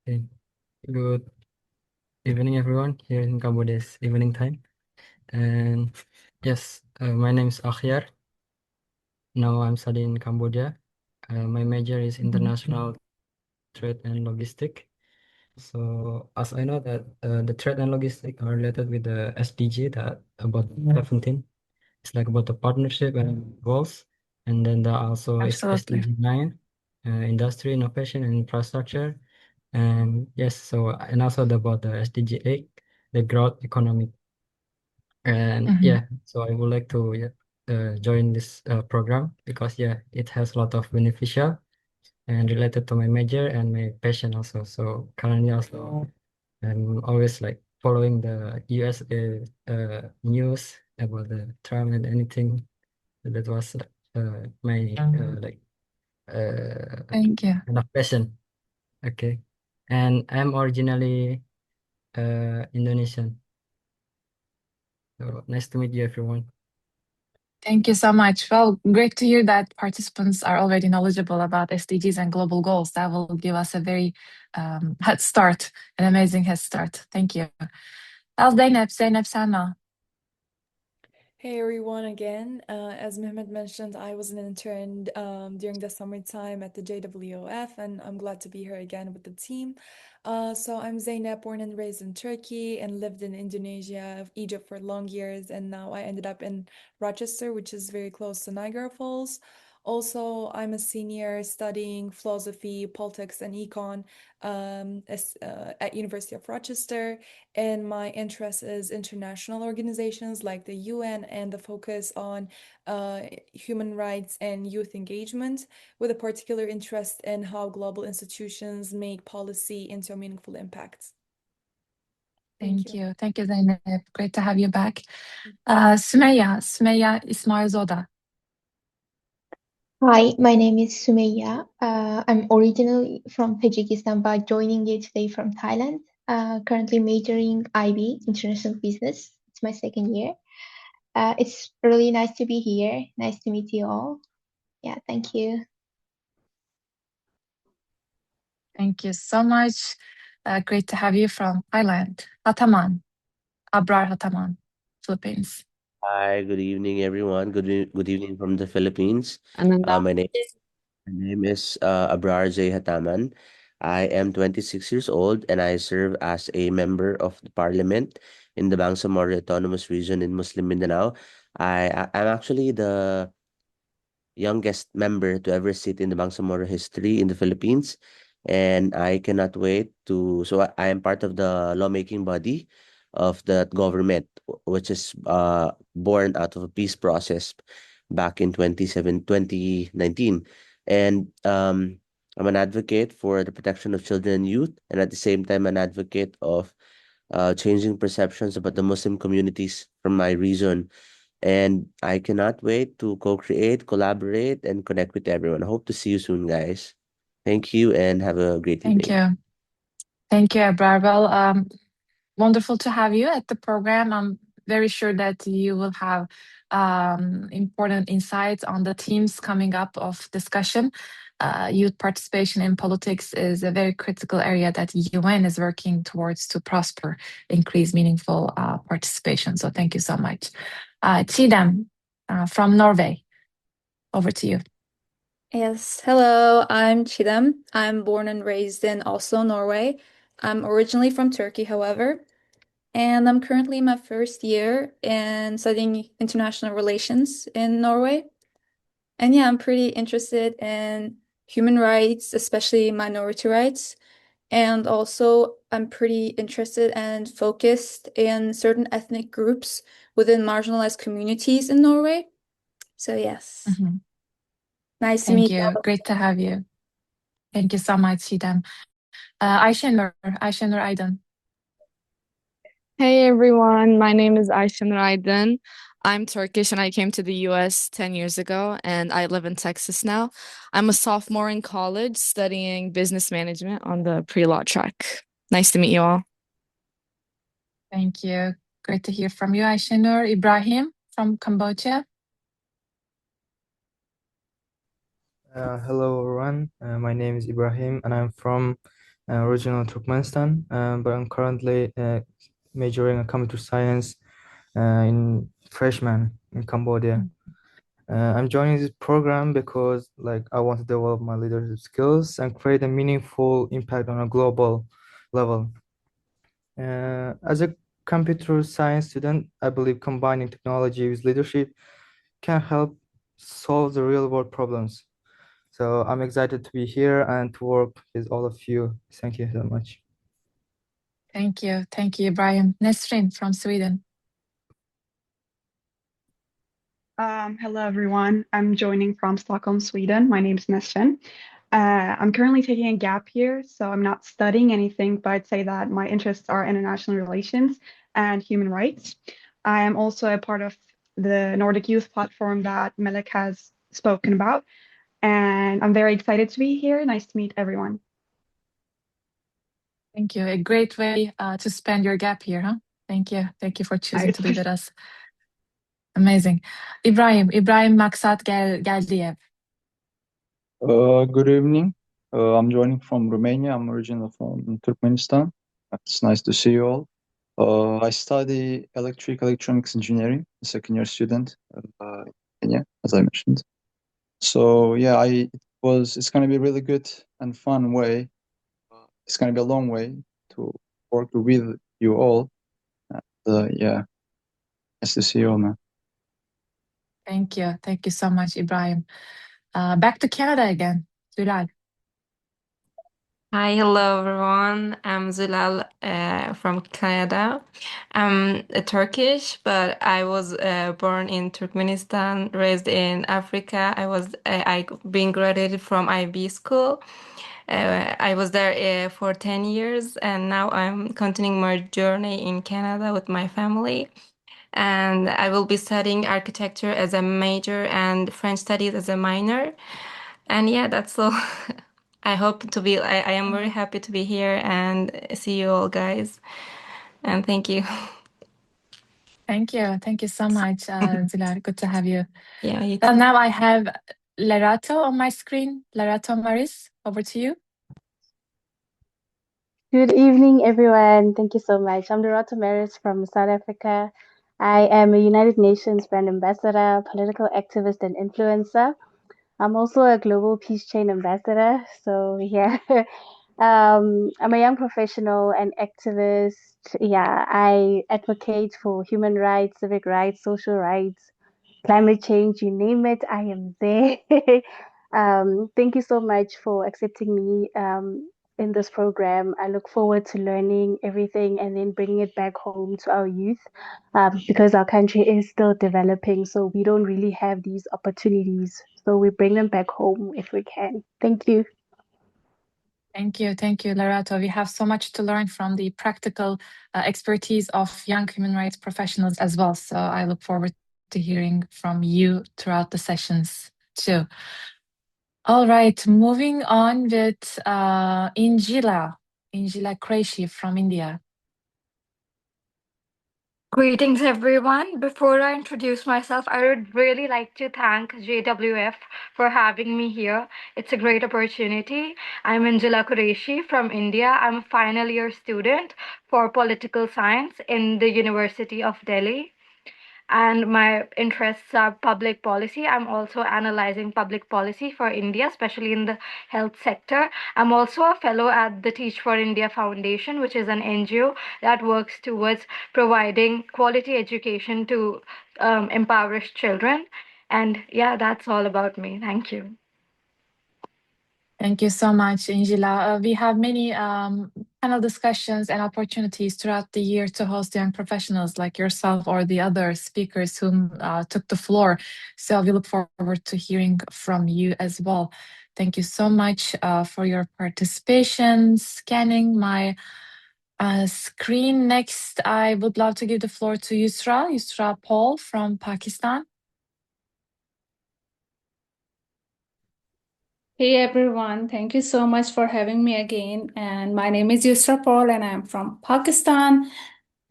Okay. Good evening, everyone. Here in Cambodia, it's evening time. And yes, my name is Akhyar. Now I'm studying in Cambodia. My major is international trade and logistic. So as I know that the trade and logistic are related with the SDG that about 17. It's like about the partnership and goals. And then there also is Absolutely. SDG 9, industry, innovation, and infrastructure. And yes, so and also about the SDG 8, the growth economic. And yeah, so I would like to join this program because yeah, it has a lot of beneficial and related to my major and my passion also. So currently also I'm always like following the USA news about the Trump and anything that was my like Thank you. kind of passion. Okay, and I'm originally Indonesian. So nice to meet you, everyone. Thank you so much. Well, great to hear that participants are already knowledgeable about SDGs and global goals. That will give us a very head start, an amazing head start. Thank you. Well, Zeynep Selma. Hey everyone again. As Mehmet mentioned, I was an intern during the summertime at the JWOF, and I'm glad to be here again with the team. So I'm Zeynep, born and raised in Turkey and lived in Indonesia, Egypt for long years, and now I ended up in Rochester, which is very close to Niagara Falls. Also, I'm a senior studying philosophy, politics, and econ at University of Rochester, and my interest is international organizations like the UN and the focus on human rights and youth engagement, with a particular interest in how global institutions make policy into a meaningful impact. Thank you. Thank you, Zeynep. Great to have you back. Sümeyya İsmail Zoda. Hi, my name is Sumaya. I'm originally from Tajikistan, but joining you today from Thailand. Currently majoring IB, International Business. It's my second year. It's really nice to be here. Nice to meet you all. Yeah, thank you. Thank you so much. Great to have you from Thailand. Hataman, Abrar Hataman, Philippines. Hi, good evening, everyone. Good evening from the Philippines. Ananda. My name is Abrar J. Hataman. I am 26 years old and I serve as a member of the parliament in the Bangsamoro Autonomous Region in Muslim Mindanao. I'm actually the youngest member to ever sit in the Bangsamoro history in the Philippines. And I cannot wait to, so I am part of the lawmaking body of that government, which is born out of a peace process back in 2019. And I'm an advocate for the protection of children and youth, and at the same time, an advocate of changing perceptions about the Muslim communities from my region. And I cannot wait to co-create, collaborate, and connect with everyone. I hope to see you soon, guys. Thank you and have a great Thank evening. you. Thank you, Abrar. Well, wonderful to have you at the program. I'm very sure that you will have important insights on the themes coming up of discussion. Youth participation in politics is a very critical area that UN is working towards to prosper, increase meaningful participation. So thank you so much. Chidem from Norway, over to you. Yes, hello, I'm Chidem. I'm born and raised in Oslo, Norway. I'm originally from Turkey, however. and I'm currently in my first year in studying international relations in Norway. And yeah, I'm pretty interested in human rights, especially minority rights. And also, I'm pretty interested and focused in certain ethnic groups within marginalized communities in Norway. So, yes, nice to Thank meet you. you. Great to have you. Thank you so much, Çiğdem. Ayşenur Aydın. Hey everyone, my name is Ayşenur Aydın. I'm Turkish and I came to the US 10 years ago and I live in Texas now. I'm a sophomore in college studying business management on the pre-law track. Nice to meet you all. Thank you. Great to hear from you, Ayşenur. Ibrahim from Cambodia. Hello everyone, my name is Ibrahim and I'm from original Turkmenistan, but I'm currently majoring in computer science in freshman in Cambodia. I'm joining this program because I want to develop my leadership skills and create a meaningful impact on a global level. As a computer science student, I believe combining technology with leadership can help solve the real world problems. So I'm excited to be here and to work with all of you. Thank you so much. Thank you. Thank you, Ibrahim. Nesrin from Sweden. Hello, everyone. I'm joining from Stockholm, Sweden. My name is Nesrin. I'm currently taking a gap year, so I'm not studying anything, but I'd say that my interests are international relations and human rights. I am also a part of the Nordic Youth Platform that Melek has spoken about, and I'm very excited to be here. Nice to meet everyone. Thank you. A great way to spend your gap year, huh? Thank you. Thank you for choosing to be with us. Amazing. Ibrahim Maksat Geldiyev. Good evening. I'm joining from Romania. I'm originally from Turkmenistan. It's nice to see you all. I study electronics engineering, a second year student in Kenya, as I mentioned. So yeah, it's gonna be a really good and fun way. It's gonna be a long way to work with you all. Yeah, nice to see you all, man. Thank you. Thank you so much, Ibrahim. Back to Canada again. Zülal. Hi, hello everyone. I'm Zülal from Canada. I'm Turkish, but I was born in Turkmenistan, raised in Africa. I been graduated from IB school. I was there for 10 years, and now I'm continuing my journey in Canada with my family. And I will be studying architecture as a major and French studies as a minor. And yeah, that's all. I am very happy to be here and see you all, guys. And thank you. Thank you. Thank you so much, Zülal. Good to have you. Yeah, you Well, too. now I have Lerato on my screen. Lerato Maris, over to you. Good evening, everyone. Thank you so much. I'm Dorota Maris from South Africa. I am a United Nations brand ambassador, political activist, and influencer. I'm also a global peace chain ambassador. So yeah, I'm a young professional and activist. Yeah, I advocate for human rights, civic rights, social rights, climate change, you name it, I am there. Thank you so much for accepting me in this program. I look forward to learning everything and then bringing it back home to our youth because our country is still developing, so we don't really have these opportunities. So we bring them back home if we can. Thank you. Thank you. Thank you, Lerato. We have so much to learn from the practical expertise of young human rights professionals as well. So I look forward to hearing from you throughout the sessions too. All right, moving on with Injila Qureshi from India. Greetings, everyone. Before I introduce myself, I would really like to thank JWF for having me here. It's a great opportunity. I'm Anjala Qureshi from India. I'm a final year student for political science in the University of Delhi. and my interests are public policy. I'm also analyzing public policy for India, especially in the health sector. I'm also a fellow at the Teach for India Foundation, which is an NGO that works towards providing quality education to impoverished children. And yeah, that's all about me. Thank you. Thank you so much, Angela. We have many panel discussions and opportunities throughout the year to host young professionals like yourself or the other speakers who took the floor. So we look forward to hearing from you as well. Thank you so much for your participation. Scanning my screen. Next, I would love to give the floor to Yusra Paul from Pakistan. Hey everyone, thank you so much for having me again. And my name is Yusra Paul and I'm from Pakistan.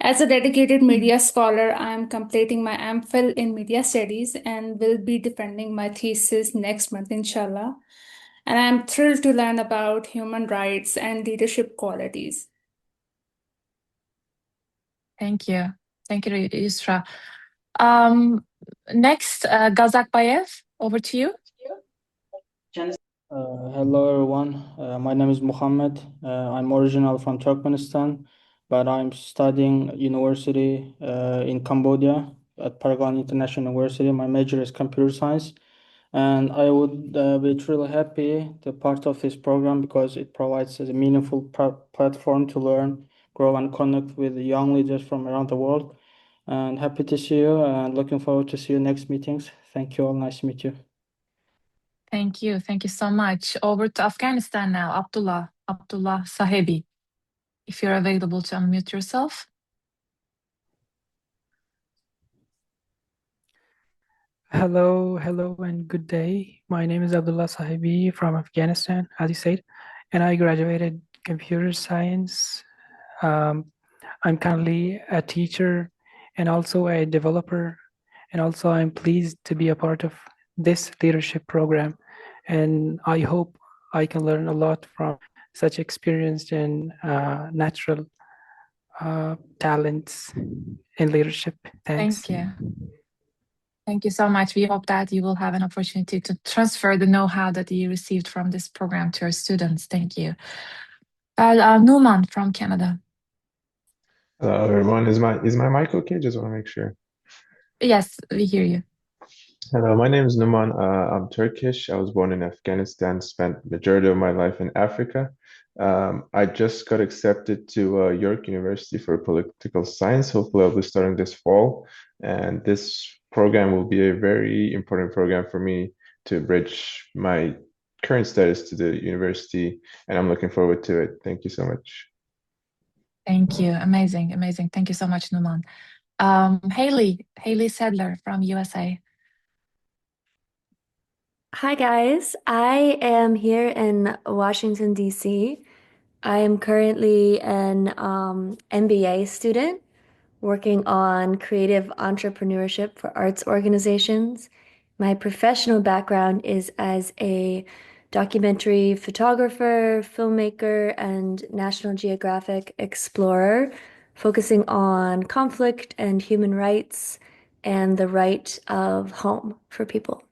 As a dedicated media scholar, I'm completing my MPhil in Media Studies and will be defending my thesis next month, inshallah. And I'm thrilled to learn about human rights and leadership qualities. Thank you. Thank you, Yusra. Next, Gazak Bayev, over to you. Hello everyone, my name is Mohammed. I'm original from Turkmenistan, but I'm studying university in Cambodia at Paragon International University. My major is computer science, and I would be truly happy to part of this program because it provides a meaningful platform to learn, grow, and connect with young leaders from around the world. And happy to see you, and looking forward to see you next meetings. Thank you all. Nice to meet you. Thank you. Thank you so much. Over to Afghanistan now. Abdullah Sahebi, if you're available to unmute yourself. Hello, and good day. My name is Abdullah Sahibi from Afghanistan, as you said, and I graduated computer science. I'm currently a teacher and also a developer, and also I'm pleased to be a part of this leadership program. And I hope I can learn a lot from such experienced and natural talents in leadership. Thanks. Thank you. Thank you so much. We hope that you will have an opportunity to transfer the know-how that you received from this program to your students. Thank you. Numan from Canada. Hello, everyone. Is my mic okay? Just want to make sure. Yes, we hear you. Hello, my name is Numan. I'm Turkish. I was born in Afghanistan, spent majority of my life in Africa. I just got accepted to York University for political science. Hopefully, I'll be starting this fall. And this program will be a very important program for me to bridge my current status to the university, and I'm looking forward to it. Thank you so much. Thank you. Amazing. Thank you so much, Numan. Haley Sadler from USA. Hi guys, I am here in Washington, D.C. I am currently an MBA student working on creative entrepreneurship for arts organizations. My professional background is as a documentary photographer, filmmaker, and National Geographic explorer, focusing on conflict and human rights and the right of home for people.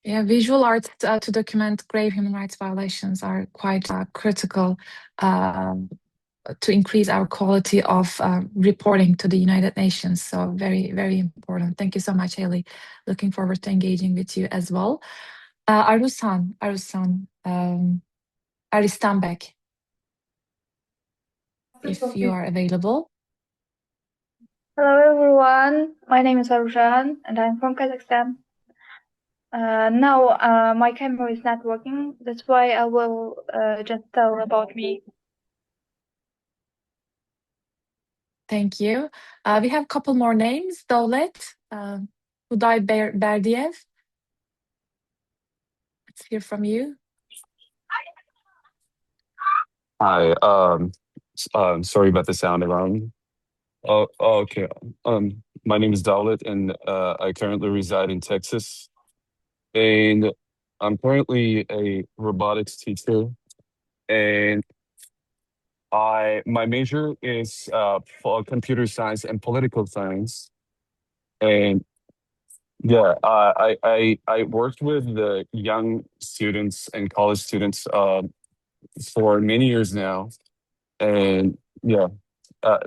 Yeah, visual arts to document grave human rights violations are quite critical to increase our quality of reporting to the United Nations. So very, very important. Thank you so much, Haley. Looking forward to engaging with you as well. Arusan, Aristanbek, if you are available. Hello everyone, my name is Arushan and I'm from Kazakhstan. Now my camera is not working, that's why I will just tell about me. Thank you. We have a couple more names. Dowlet, Huday Berdiev. Let's hear from you. Hi, sorry about the sound alarm. Okay. My name is Dowlet, and I currently reside in Texas. And I'm currently a robotics teacher. And My major is for computer science and political science, and yeah, I worked with the young students and college students for many years now, and yeah, uh,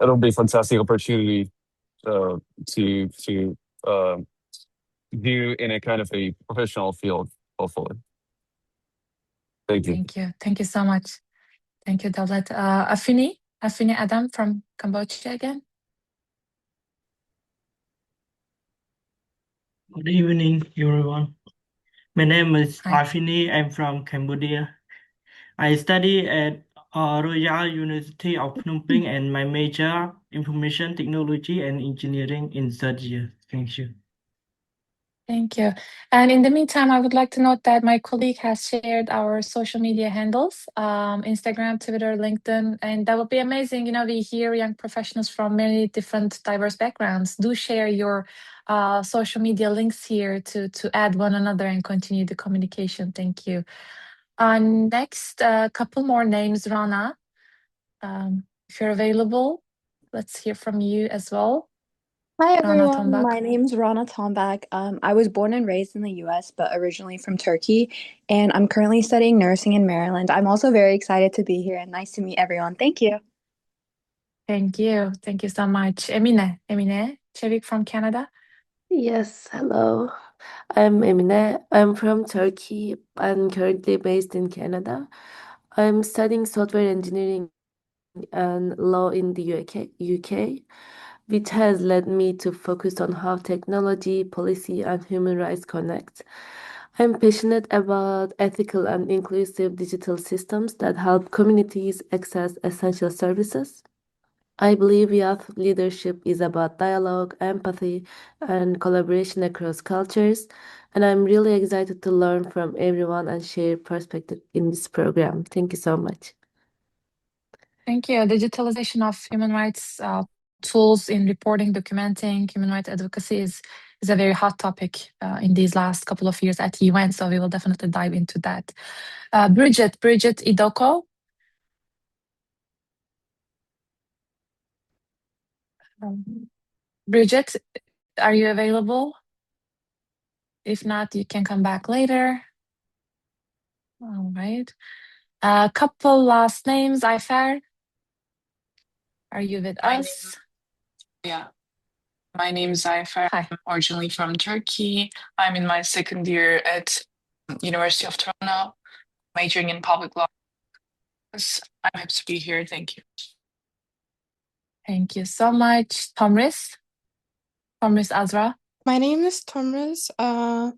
it'll be a fantastic opportunity uh, to do in a kind of a professional field, hopefully. Thank you. Thank you. Thank you so much. Thank you, Davlet. Afini Adam from Cambodia again. Good evening, everyone. My name is Hi. Afini. I'm from Cambodia. I study at Royal University of Phnom Penh and my major information technology and engineering in third year. Thank you. Thank you. And in the meantime, I would like to note that my colleague has shared our social media handles, Instagram, Twitter, LinkedIn, and that would be amazing. You know, we hear young professionals from many different diverse backgrounds. Do share your social media links here to add one another and continue the communication. Thank you. Next, a couple more names, Rana. If you're available, let's hear from you as well. Hi Rana everyone, Tombak. my name's Rana Tombak. I was born and raised in the US, but originally from Turkey, and I'm currently studying nursing in Maryland. I'm also very excited to be here and nice to meet everyone. Thank you. Thank you. Thank you so much. Emine Çevik from Canada. Yes, hello. I'm Emine. I'm from Turkey and currently based in Canada. I'm studying software engineering and law in the UK, which has led me to focus on how technology, policy, and human rights connect. I'm passionate about ethical and inclusive digital systems that help communities access essential services. I believe youth leadership is about dialogue, empathy, and collaboration across cultures, and I'm really excited to learn from everyone and share perspective in this program. Thank you so much. Thank you. Digitalization of human rights tools in reporting, documenting human rights advocacy is a very hot topic in these last couple of years at UN, so we will definitely dive into that. Bridget Idoko. Bridget, are you available? If not, you can come back later. All right. A couple last names. Ayfer, are you with us? Yeah. My name is Ayfer. Hi. I'm originally from Turkey. I'm in my second year at University of Toronto, majoring in public law. I'm happy to be here. Thank you. Thank you so much. Tomris Azra. My name is Tomris. I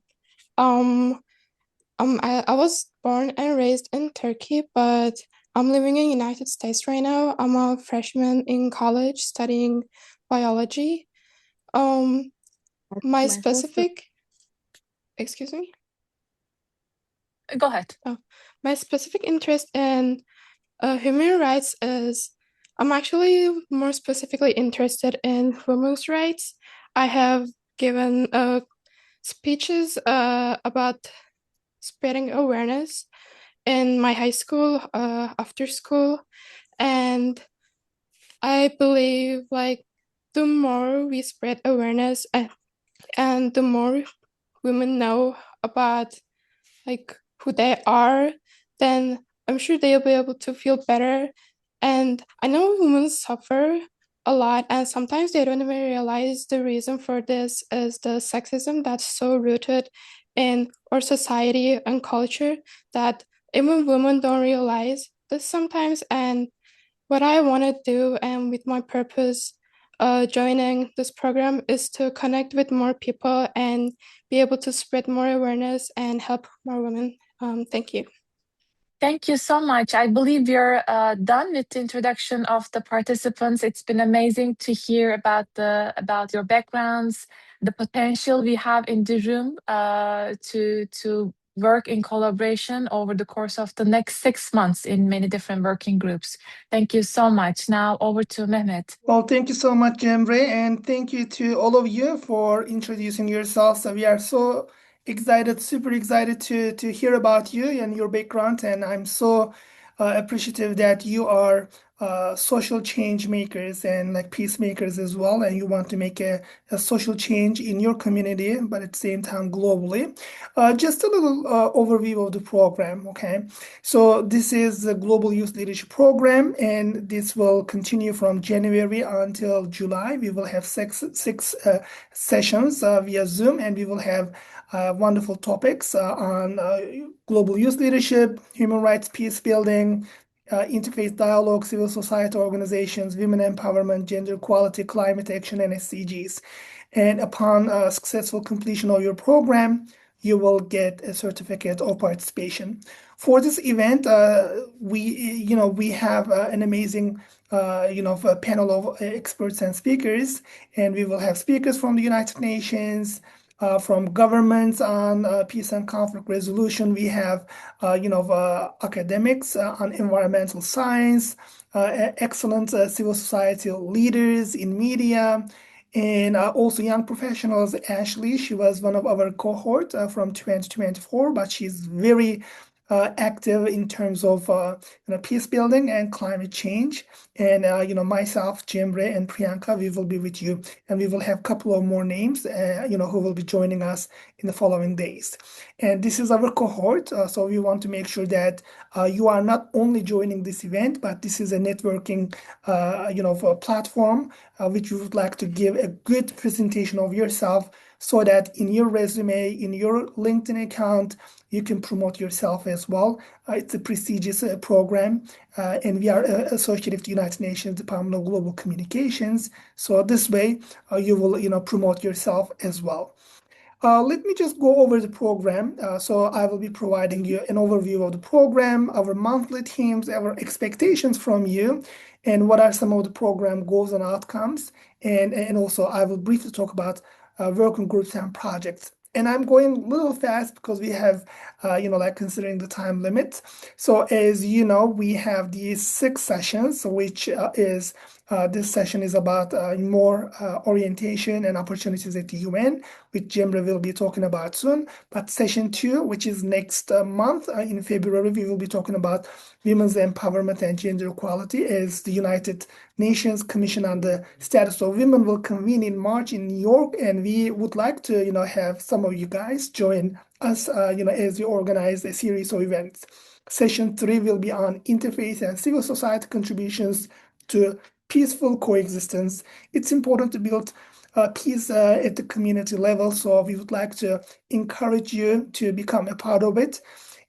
was born and raised in Turkey, but I'm living in United States right now. I'm a freshman in college studying biology. My specific, excuse me? Go ahead. My specific interest in human rights is I'm actually more specifically interested in women's rights. I have given speeches about spreading awareness in my high school, after school, and I believe like the more we spread awareness and the more women know about like who they are, then I'm sure they'll be able to feel better. And I know women suffer a lot, and sometimes they don't even realize the reason for this is the sexism that's so rooted in our society and culture that even women don't realize this sometimes. And what I want to do, and with my purpose joining this program, is to connect with more people and be able to spread more awareness and help more women. Thank you. Thank you so much. I believe you're done with the introduction of the participants. It's been amazing to hear about your backgrounds, the potential we have in the room to work in collaboration over the course of the next 6 months in many different working groups. Thank you so much. Now over to Mehmet. Well, thank you so much, Cemre, and thank you to all of you for introducing yourselves. So we are so excited, super excited to hear about you and your background, and I'm so appreciative that you are social change makers and like peacemakers as well, and you want to make a social change in your community, but at the same time globally. Just a little overview of the program, okay? So this is the Global Youth Leadership Program, and this will continue from January until July. We will have six sessions via Zoom, and we will have wonderful topics on global youth leadership, human rights, peace building, interfaith dialogue, civil society organizations, women empowerment, gender equality, climate action, and SDGs. And upon successful completion of your program, you will get a certificate of participation. For this event, we have an amazing a panel of experts and speakers, and we will have speakers from the United Nations, from governments on peace and conflict resolution. We have, academics on environmental science, excellent civil society leaders in media, and also young professionals. Ashley, she was one of our cohort from 2024, but she's very active in terms of peace building and climate change. And myself, Cemre, and Priyanka, we will be with you, and we will have a couple of more names, who will be joining us in the following days. And this is our cohort, so we want to make sure that you are not only joining this event, but this is a networking, platform which you would like to give a good presentation of yourself, so that in your resume, in your LinkedIn account, you can promote yourself as well. It's a prestigious program, and we are associated with the United Nations Department of Global Communications. So this way, you will, promote yourself as well. Let me just go over the program. So I will be providing you an overview of the program, our monthly themes, our expectations from you, and what are some of the program goals and outcomes. And also I will briefly talk about working groups and projects. And I'm going a little fast because we have, considering the time limit. So as you know, we have these 6 sessions, which is this session is about more orientation and opportunities at the UN, which Cemre will be talking about soon. But session 2, which is next month in February, we will be talking about women's empowerment and gender equality, as the United Nations Commission on the Status of Women will convene in March in New York, and we would like to, have some of you guys join us, as we organize a series of events. Session 3 will be on interfaith and civil society contributions to peaceful coexistence. It's important to build peace at the community level, so we would like to encourage you to become a part of it.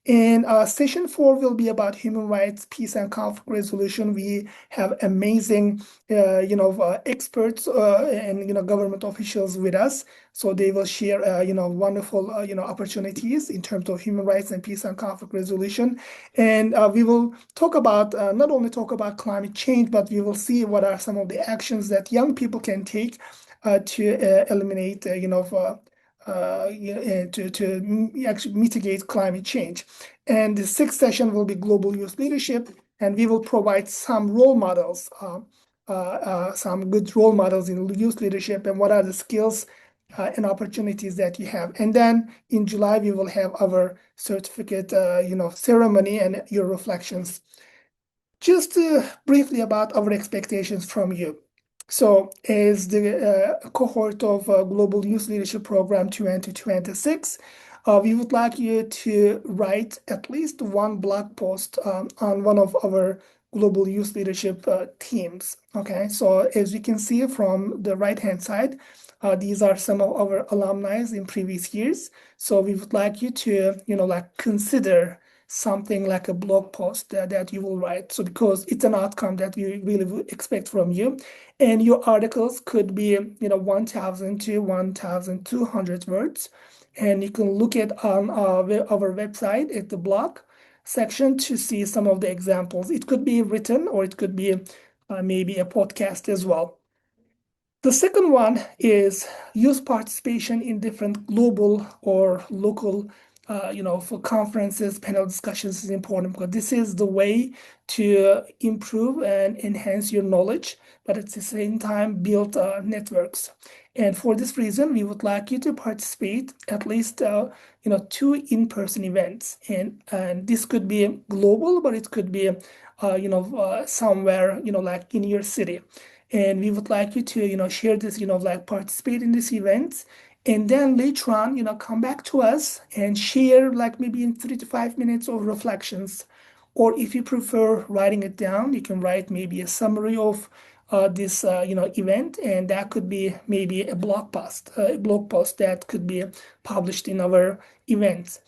And session 4 will be about human rights, peace, and conflict resolution. We have amazing, experts and government officials with us, so they will share, wonderful, opportunities in terms of human rights and peace and conflict resolution. And we will talk about not only talk about climate change, but we will see what are some of the actions that young people can take to eliminate, actually mitigate climate change. And the 6th session will be global youth leadership, and we will provide some role models, some good role models in youth leadership, and what are the skills and opportunities that you have. And then in July, we will have our certificate, ceremony and your reflections. Just briefly about our expectations from you. So as the cohort of Global Youth Leadership Program 2026, we would like you to write at least one blog post on one of our global youth leadership teams. Okay, so as you can see from the right-hand side, these are some of our alumni in previous years. So we would like you to, consider something like a blog post that you will write. So because it's an outcome that we really would expect from you. And your articles could be, 1,000 to 1,200 words. And you can look at on our website at the blog section to see some of the examples. It could be written, or it could be maybe a podcast as well. The second one is youth participation in different global or local for conferences, panel discussions is important because this is the way to improve and enhance your knowledge, but at the same time build networks. And for this reason, we would like you to participate at least 2 in-person events, and this could be global, but it could be somewhere like in your city. And we would like you to share this, like participate in these events, and then later on come back to us and share like maybe in 3 to 5 minutes of reflections. Or if you prefer writing it down, you can write maybe a summary of this event, and that could be maybe a blog post that could be published in our events.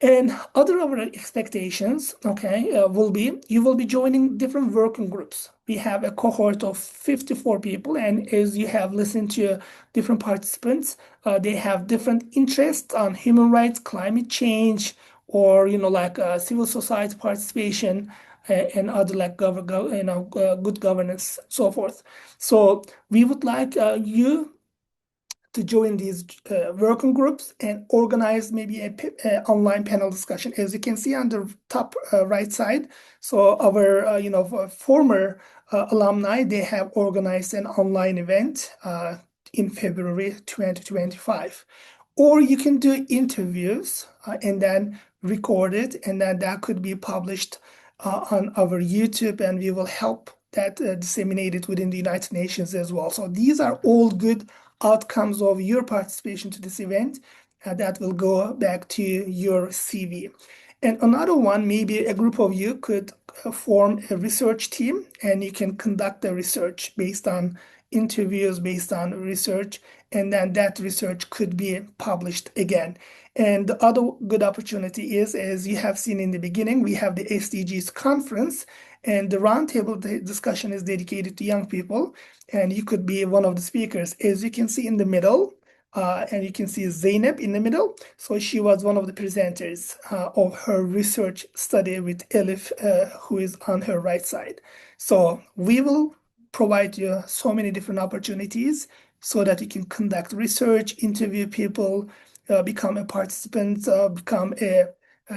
And other of our expectations, will be you will be joining different working groups. We have a cohort of 54 people, and as you have listened to different participants, they have different interests on human rights, climate change, or like civil society participation, and other like good governance, so forth. So we would like you to join these working groups and organize maybe a online panel discussion, as you can see on the top right side. So our former alumni, they have organized an online event in February 2025. Or you can do interviews and then record it, and then that could be published on our YouTube, and we will help that disseminated within the United Nations as well. So these are all good outcomes of your participation to this event that will go back to your CV. And another one, maybe a group of you could form a research team, and you can conduct the research based on interviews, based on research, and then that research could be published again. And the other good opportunity is, as you have seen in the beginning, we have the SDGs conference, and the roundtable discussion is dedicated to young people, and you could be one of the speakers. As you can see in the middle, and you can see Zeynep in the middle. So she was one of the presenters of her research study with Elif, who is on her right side. So we will provide you so many different opportunities so that you can conduct research, interview people, become a participant, become a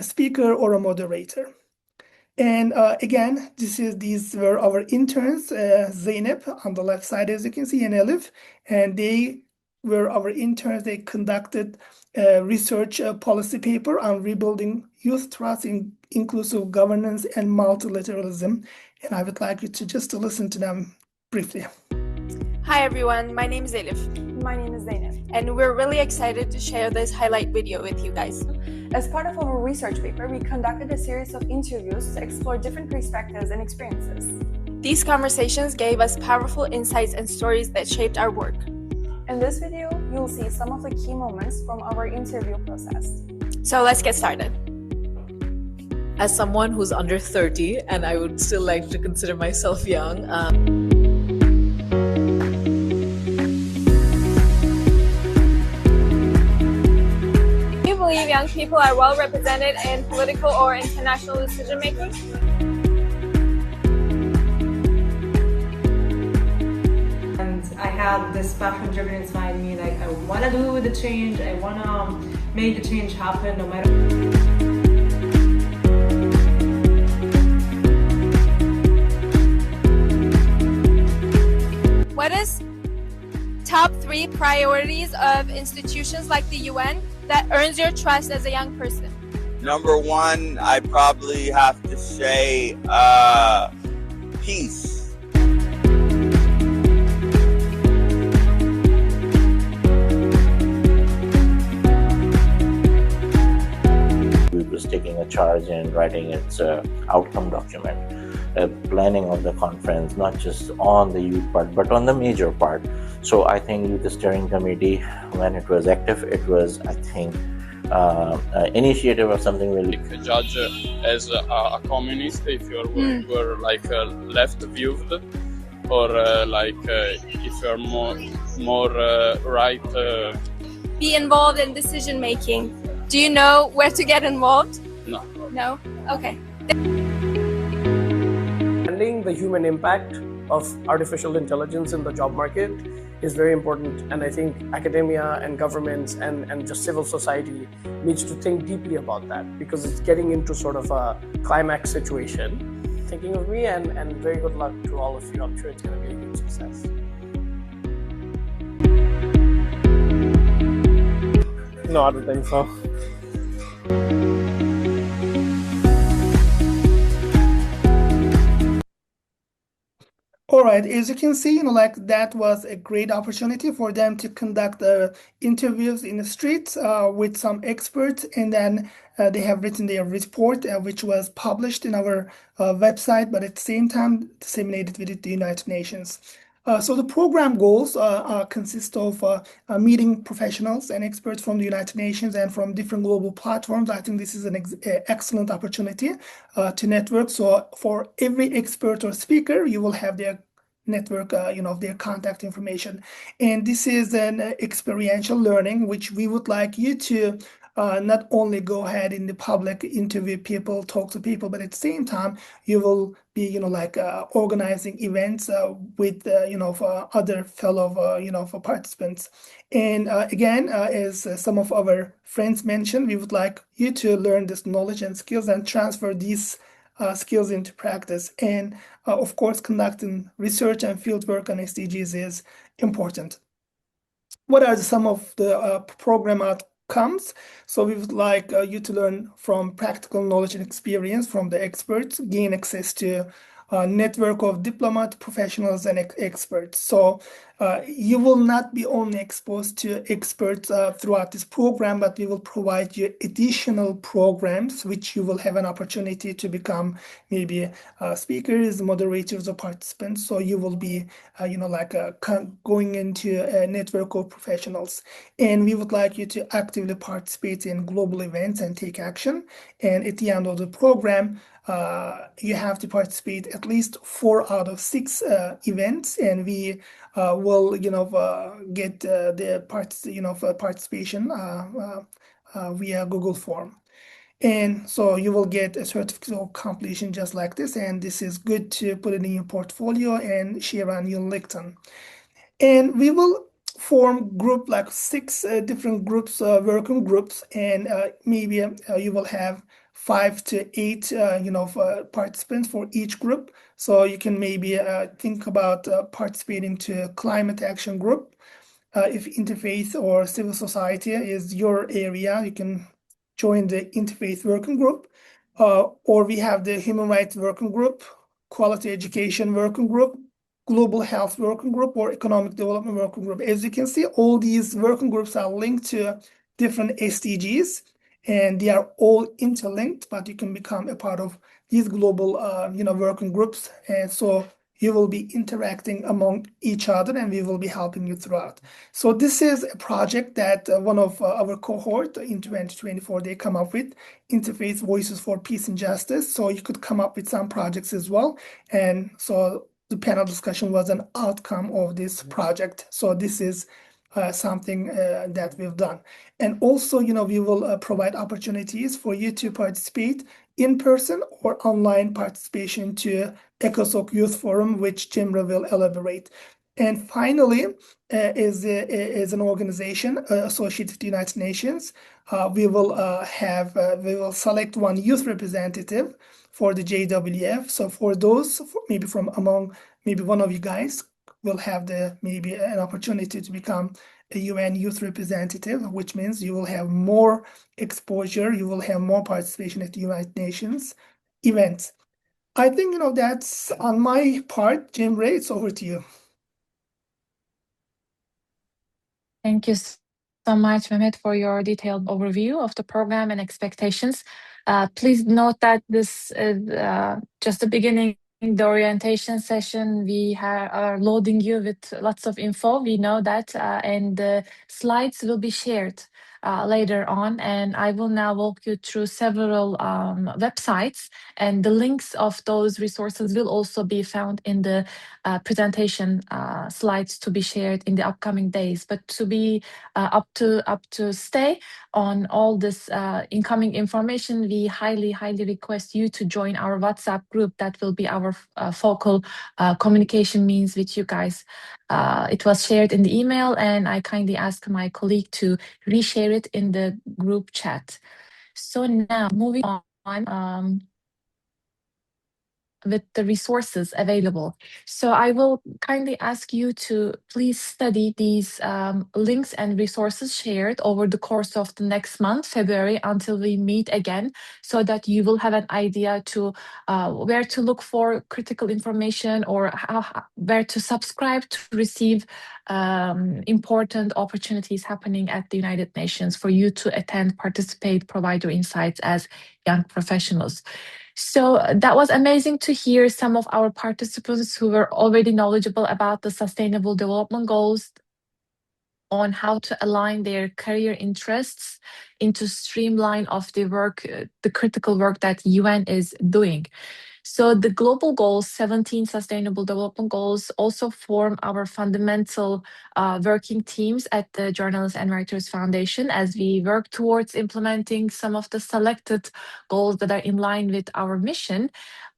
speaker or a moderator. And again, these were our interns, Zeynep on the left side, as you can see, and Elif, and they were our interns. They conducted a research policy paper on rebuilding youth trust in inclusive governance and multilateralism. And I would like you to just listen to them briefly. Hi everyone, my name is Elif. My name is Zeynep. And we're really excited to share this highlight video with you guys. As part of our research paper, we conducted a series of interviews to explore different perspectives and experiences. These conversations gave us powerful insights and stories that shaped our work. In this video, you'll see some of the key moments from our interview process. So let's get started. As someone who's under 30, and I would still like to consider myself young, Do you believe young people are well represented in political or international decision making? And I had this passion driven inside me, like I want to do the change, I want to make the change happen no matter. What is top 3 priorities of institutions like the UN that earns your trust as a young person? Number 1, I probably have to say peace. Was taking a charge and writing its outcome document, planning of the conference, not just on the youth part, but on the major part. So I think the steering committee, when it was active, it was, I think, initiative of something really. Judge as a communist if you were like left-viewed, or if you're more right. Be involved in decision making. Do you know where to get involved? No. No? Okay. Understanding the human impact of artificial intelligence in the job market is very important. And I think academia and governments and just civil society needs to think deeply about that, because it's getting into sort of a climax situation. Thinking of me, and very good luck to all of you. I'm sure it's going to be a huge success. No, I don't think so. All right, as you can see, like that was a great opportunity for them to conduct interviews in the streets with some experts, and then they have written their report, which was published in our website, but at the same time disseminated with the United Nations. So the program goals consist of meeting professionals and experts from the United Nations and from different global platforms. I think this is an excellent opportunity to network. So for every expert or speaker, you will have their network, their contact information. And this is an experiential learning, which we would like you to not only go ahead in the public, interview people, talk to people, but at the same time, you will be, organizing events with, other fellow, for participants. And again, as some of our friends mentioned, we would like you to learn this knowledge and skills and transfer these skills into practice. And of course, conducting research and fieldwork on SDGs is important. What are some of the program outcomes? So we would like you to learn from practical knowledge and experience from the experts, gain access to a network of diplomat professionals and experts. So you will not be only exposed to experts throughout this program, but we will provide you additional programs which you will have an opportunity to become maybe speakers, moderators, or participants. So you will be, going into a network of professionals. And we would like you to actively participate in global events and take action. And at the end of the program, you have to participate at least 4 out of 6 events, and we will, get the participation via Google form. And so you will get a certificate of completion just like this, and this is good to put it in your portfolio and share on your LinkedIn. And we will form group like 6 different groups, working groups, and maybe you will have 5 to 8 participants for each group. So you can maybe think about participating to climate action group. If interfaith or civil society is your area, you can join the interfaith working group. Or we have the human rights working group, quality education working group, global health working group, or economic development working group. As you can see, all these working groups are linked to different SDGs, and they are all interlinked, but you can become a part of these global working groups. And so you will be interacting among each other, and we will be helping you throughout. So this is a project that one of our cohort in 2024, they come up with, Interfaith Voices for Peace and Justice. So you could come up with some projects as well. And so the panel discussion was an outcome of this project. So this is something that we've done. And also, we will provide opportunities for you to participate in person or online participation to ECOSOC Youth Forum, which Cemre will elaborate. And finally, as an organization associated with the United Nations, we will select one youth representative for the JWF. So for those, maybe from among maybe one of you guys will have maybe an opportunity to become a UN youth representative, which means you will have more exposure, you will have more participation at the United Nations events. I think, that's on my part. Cemre, it's over to you. Thank you so much, Mehmet, for your detailed overview of the program and expectations. Please note that this is just the beginning, the orientation session. We are loading you with lots of info. We know that, and the slides will be shared later on. And I will now walk you through several websites, and the links of those resources will also be found in the presentation slides to be shared in the upcoming days. But to be up to stay on all this incoming information, we highly request you to join our WhatsApp group. That will be our focal communication means with you guys. It was shared in the email, and I kindly asked my colleague to reshare it in the group chat. So now moving on with the resources available. So I will kindly ask you to please study these links and resources shared over the course of the next month, February, until we meet again, so that you will have an idea to where to look for critical information or where to subscribe to receive important opportunities happening at the United Nations for you to attend, participate, provide your insights as young professionals. So that was amazing to hear some of our participants who were already knowledgeable about the Sustainable Development Goals on how to align their career interests into streamline of the work, the critical work that UN is doing. So the global goals, 17 sustainable development goals, also form our fundamental working teams at the Journalists and Writers Foundation as we work towards implementing some of the selected goals that are in line with our mission.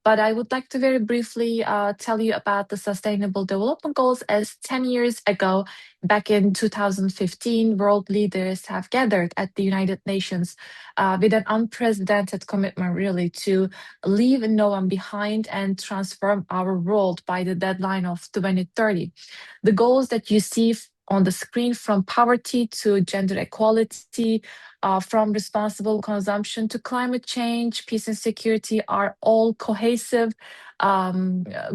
But I would like to very briefly tell you about the Sustainable Development Goals, as 10 years ago, back in 2015, world leaders have gathered at the United Nations with an unprecedented commitment, really, to leave no one behind and transform our world by the deadline of 2030. The goals that you see on the screen, from poverty to gender equality, from responsible consumption to climate change, peace and security, are all cohesive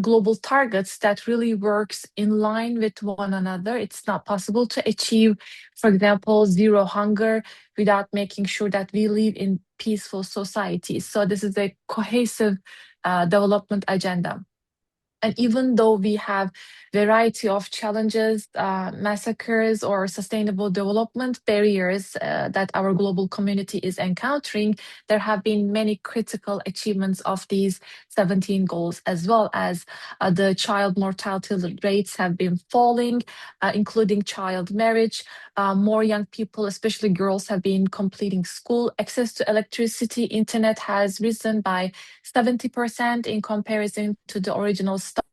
global targets that really works in line with one another. It's not possible to achieve, for example, zero hunger without making sure that we live in peaceful societies. So this is a cohesive development agenda. And even though we have variety of challenges, massacres, or sustainable development barriers that our global community is encountering, there have been many critical achievements of these 17 goals, as well as the child mortality rates have been falling, including child marriage. More young people, especially girls, have been completing school. Access to electricity, internet has risen by 70% in comparison to the original start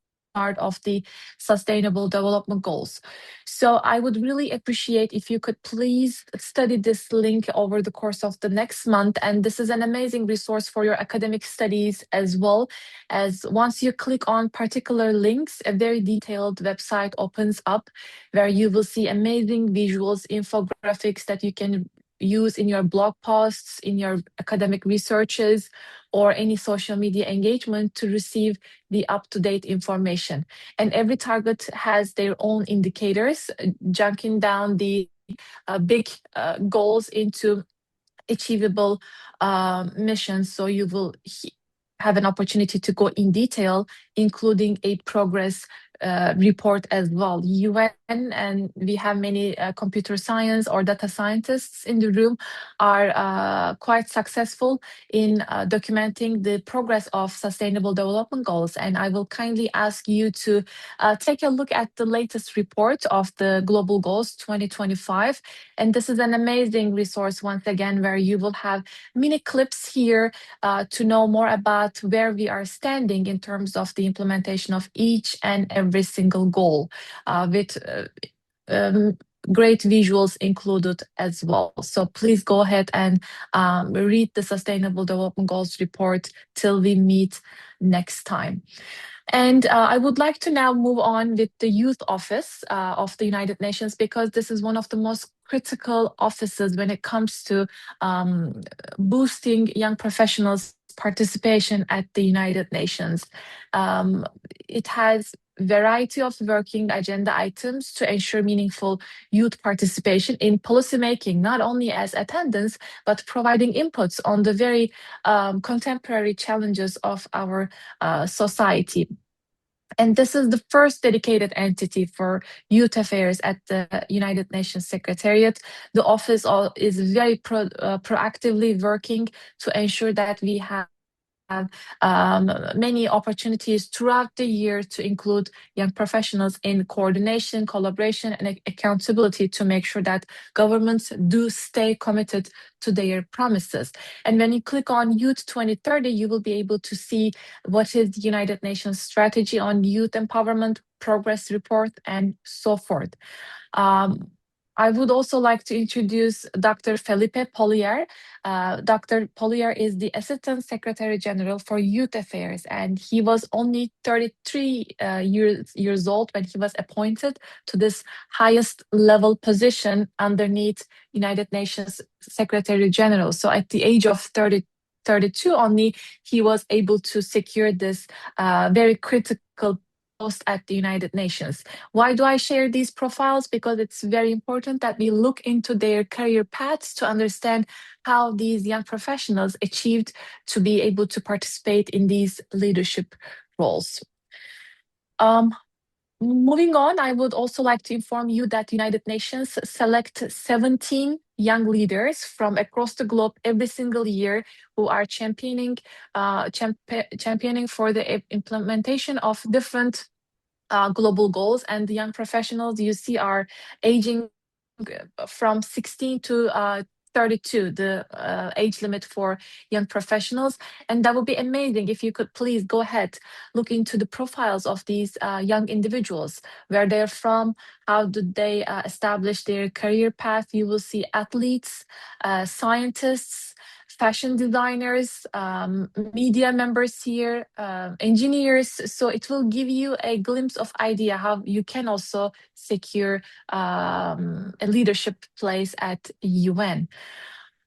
of the Sustainable Development Goals. So I would really appreciate if you could please study this link over the course of the next month. And this is an amazing resource for your academic studies, as well as once you click on particular links, a very detailed website opens up where you will see amazing visuals, infographics that you can use in your blog posts, in your academic researches, or any social media engagement to receive the up-to-date information. And every target has their own indicators, junking down the big goals into achievable missions. So you will have an opportunity to go in detail, including a progress report as well. UN, and we have many computer science or data scientists in the room, are quite successful in documenting the progress of Sustainable Development Goals. And I will kindly ask you to take a look at the latest report of the Global Goals 2025. And this is an amazing resource, once again, where you will have mini clips here to know more about where we are standing in terms of the implementation of each and every single goal, with great visuals included as well. So please go ahead and read the Sustainable Development Goals report till we meet next time. And I would like to now move on with the Youth Office of the United Nations, because this is one of the most critical offices when it comes to boosting young professionals' participation at the United Nations. It has variety of working agenda items to ensure meaningful youth participation in policymaking, not only as attendance, but providing inputs on the very contemporary challenges of our society. And this is the first dedicated entity for youth affairs at the United Nations Secretariat. The office is very proactively working to ensure that we have many opportunities throughout the year to include young professionals in coordination, collaboration, and accountability to make sure that governments do stay committed to their promises. And when you click on Youth 2030, you will be able to see what is the United Nations strategy on youth empowerment, progress report, and so forth. I would also like to introduce Dr. Felipe Polier. Dr. Polier is the Assistant Secretary General for Youth Affairs, and he was only 33 years old when he was appointed to this highest level position underneath United Nations Secretary General. So at the age of 32 only, he was able to secure this very critical post at the United Nations. Why do I share these profiles? Because it's very important that we look into their career paths to understand how these young professionals achieved to be able to participate in these leadership roles. Moving on, I would also like to inform you that United Nations select 17 young leaders from across the globe every single year who are championing for the implementation of different global goals. And the young professionals you see are aging from 16 to 32, the age limit for young professionals. And that would be amazing if you could please go ahead, look into the profiles of these young individuals, where they're from, how did they establish their career path. You will see athletes, scientists, fashion designers, media members here, engineers. So it will give you a glimpse of idea how you can also secure a leadership place at UN.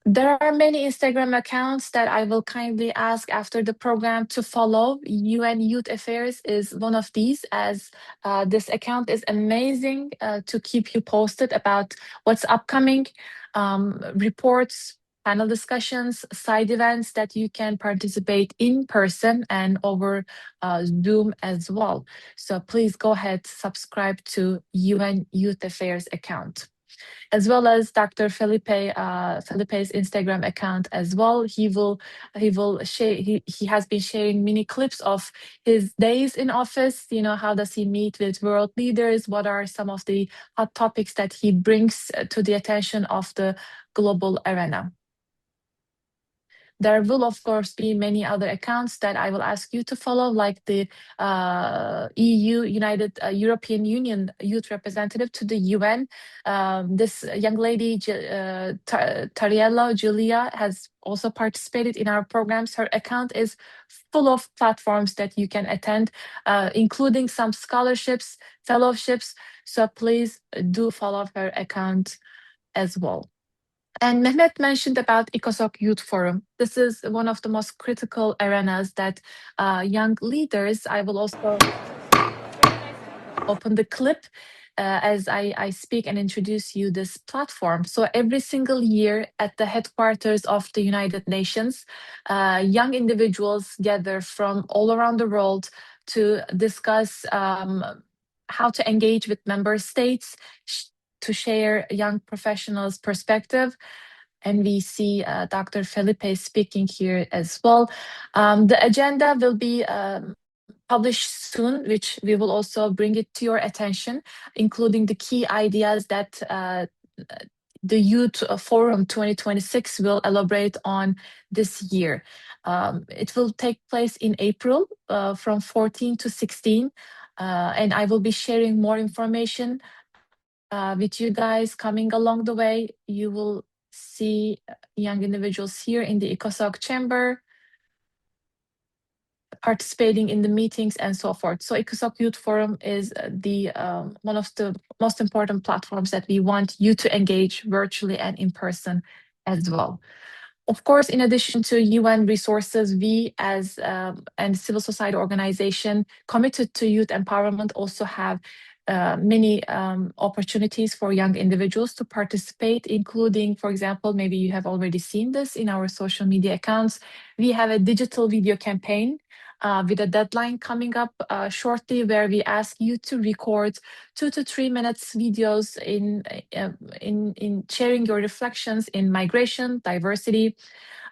There are many Instagram accounts that I will kindly ask after the program to follow. UN Youth Affairs is one of these, as this account is amazing to keep you posted about what's upcoming, reports, panel discussions, side events that you can participate in person and over Zoom as well. So please go ahead, subscribe to UN Youth Affairs account, as well as Dr. Felipe's Instagram account as well. He will share. He has been sharing mini clips of his days in office. You know, how does he meet with world leaders? What are some of the hot topics that he brings to the attention of the global arena? There will, of course, be many other accounts that I will ask you to follow, like the European Union Youth Representative to the UN. This young lady, Tariella Julia, has also participated in our programs. Her account is full of platforms that you can attend, including some scholarships, fellowships. So please do follow her account as well. And Mehmet mentioned about ECOSOC Youth Forum. This is one of the most critical arenas that young leaders, I will also open the clip as I speak and introduce you this platform. So every single year at the headquarters of the United Nations, young individuals gather from all around the world to discuss how to engage with member states, to share young professionals' perspective. And we see Dr. Felipe speaking here as well. The agenda will be published soon, which we will also bring it to your attention, including the key ideas that the Youth Forum 2026 will elaborate on this year. It will take place in April from 14 to 16, and I will be sharing more information with you guys coming along the way. You will see young individuals here in the ECOSOC chamber participating in the meetings and so forth. So ECOSOC Youth Forum is the one of the most important platforms that we want you to engage virtually and in person as well. Of course, in addition to UN resources, we as and civil society organization committed to youth empowerment also have many opportunities for young individuals to participate, including, for example, maybe you have already seen this in our social media accounts. We have a digital video campaign with a deadline coming up shortly, where we ask you to record 2 to 3 minutes videos in sharing your reflections in migration, diversity,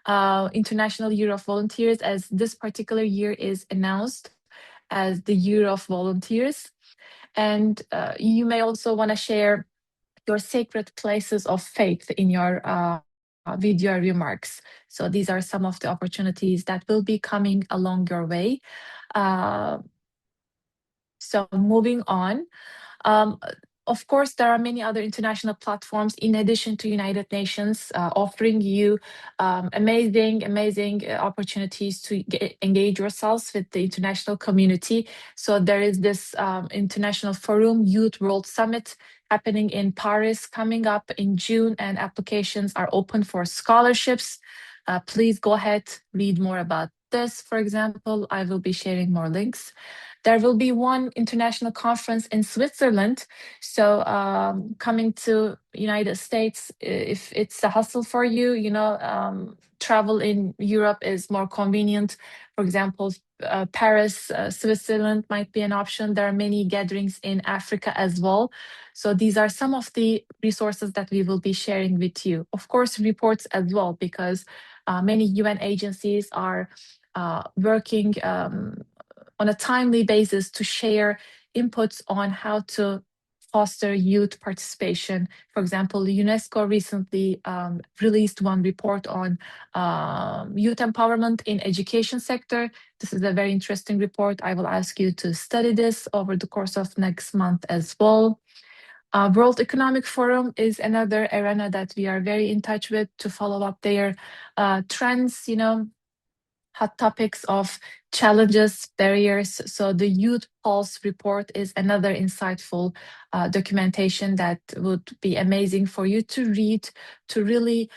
International Year of Volunteers, as this particular year is announced as the Year of Volunteers. And you may also want to share your sacred places of faith in your video remarks. So these are some of the opportunities that will be coming along your way. So moving on. Of course, there are many other international platforms in addition to United Nations offering you amazing opportunities to engage yourselves with the international community. So there is this International Forum Youth World Summit happening in Paris coming up in June, and applications are open for scholarships. Please go ahead, read more about this. For example, I will be sharing more links. There will be one international conference in Switzerland. So coming to United States, if it's a hustle for you, travel in Europe is more convenient. For example, Paris, Switzerland might be an option. There are many gatherings in Africa as well. So these are some of the resources that we will be sharing with you. Of course, reports as well, because many UN agencies are working on a timely basis to share inputs on how to foster youth participation. For example, UNESCO recently released one report on youth empowerment in education sector. This is a very interesting report. I will ask you to study this over the course of next month as well. World Economic Forum is another arena that we are very in touch with to follow up their trends, hot topics of challenges, barriers. So the Youth Pulse report is another insightful documentation that would be amazing for you to read, to really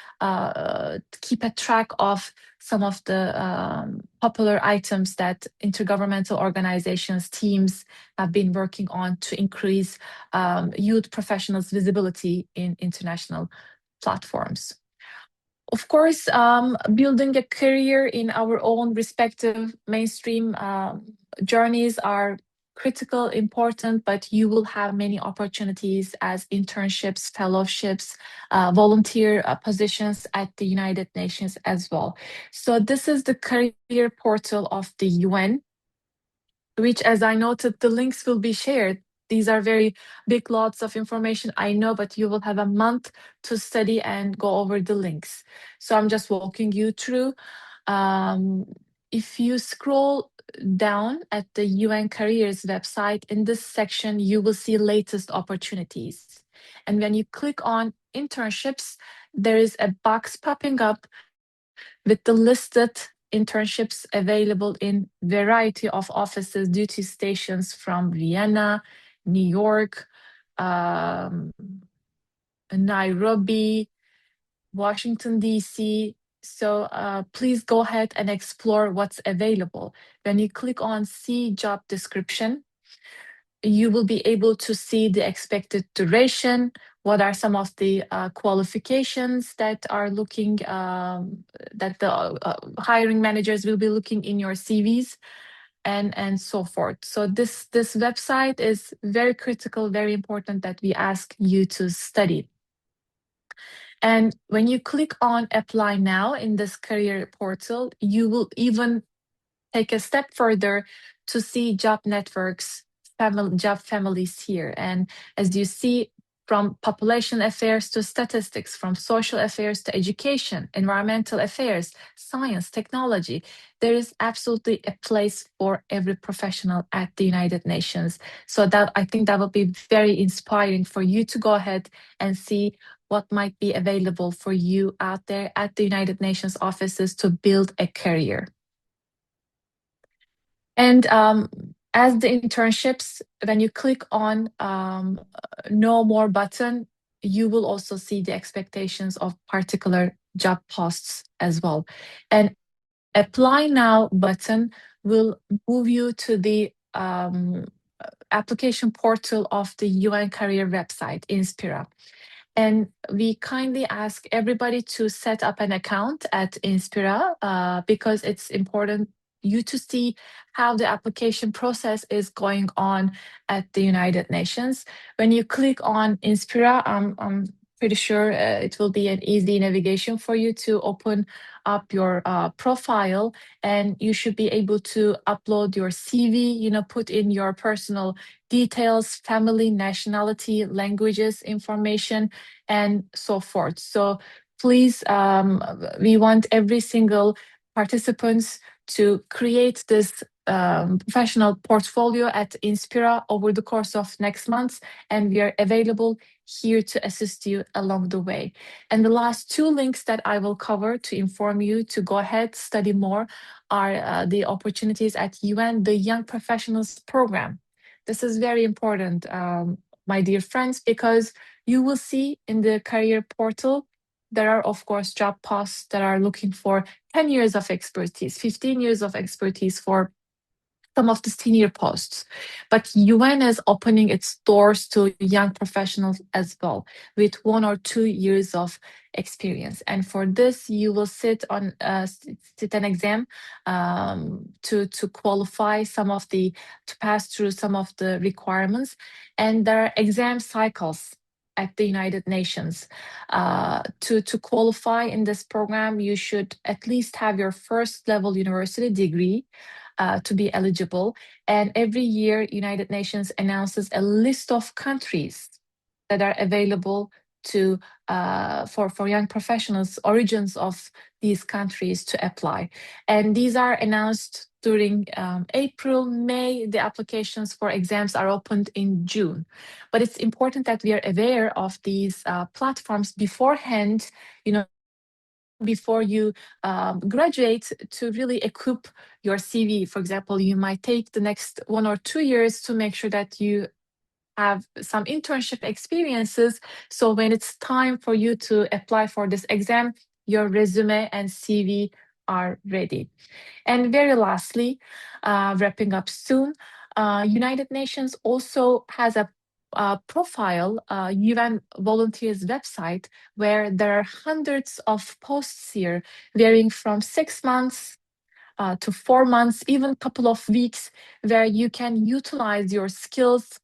keep a track of some of the popular items that intergovernmental organizations, teams have been working on to increase youth professionals' visibility in international platforms. Of course, building a career in our own respective mainstream journeys are critical, important, but you will have many opportunities as internships, fellowships, volunteer positions at the United Nations as well. So this is the career portal of the UN, which, as I noted, the links will be shared. These are very big lots of information, I know, but you will have a month to study and go over the links. So I'm just walking you through. If you scroll down at the UN Careers website, in this section, you will see latest opportunities. And when you click on internships, there is a box popping up with the listed internships available in variety of offices, duty stations from Vienna, New York, Nairobi, Washington, D.C. So please go ahead and explore what's available. When you click on See Job Description, you will be able to see the expected duration, what are some of the qualifications that are looking, that the hiring managers will be looking in your CVs, and so forth. So this website is very critical, very important that we ask you to study. And when you click on Apply Now in this career portal, you will even take a step further to see job networks, job families here. And as you see, from population affairs to statistics, from social affairs to education, environmental affairs, science, technology, there is absolutely a place for every professional at the United Nations. So that, I think that will be very inspiring for you to go ahead and see what might be available for you out there at the United Nations offices to build a career. And as the internships, when you click on Know More button, you will also see the expectations of particular job posts as well. And Apply Now button will move you to the application portal of the UN Career website, Inspira. And we kindly ask everybody to set up an account at Inspira because it's important you to see how the application process is going on at the United Nations. When you click on Inspira, I'm pretty sure it will be an easy navigation for you to open up your profile, and you should be able to upload your CV, put in your personal details, family, nationality, languages, information, and so forth. So please, we want every single participants to create this professional portfolio at Inspira over the course of next month, and we are available here to assist you along the way. And the last two links that I will cover to inform you to go ahead, study more, are the opportunities at UN, the Young Professionals Program. This is very important, my dear friends, because you will see in the career portal, there are, of course, job posts that are looking for 10 years of expertise, 15 years of expertise for some of the senior posts. But UN is opening its doors to young professionals as well, with 1 or 2 years of experience. And for this, you will sit an exam to qualify to pass through some of the requirements. And there are exam cycles at the United Nations. To qualify in this program, you should at least have your first level university degree to be eligible. And every year, United Nations announces a list of countries that are available for young professionals, origins of these countries to apply. And these are announced during April, May. The applications for exams are opened in June. But it's important that we are aware of these platforms beforehand, before you graduate, to really equip your CV. For example, you might take the next 1 or 2 years to make sure that you have some internship experiences. So when it's time for you to apply for this exam, your resume and CV are ready. And very lastly, wrapping up soon, United Nations also has a profile, UN Volunteers website, where there are hundreds of posts here, varying from 6 months to 4 months, even a couple of weeks, where you can utilize your skills,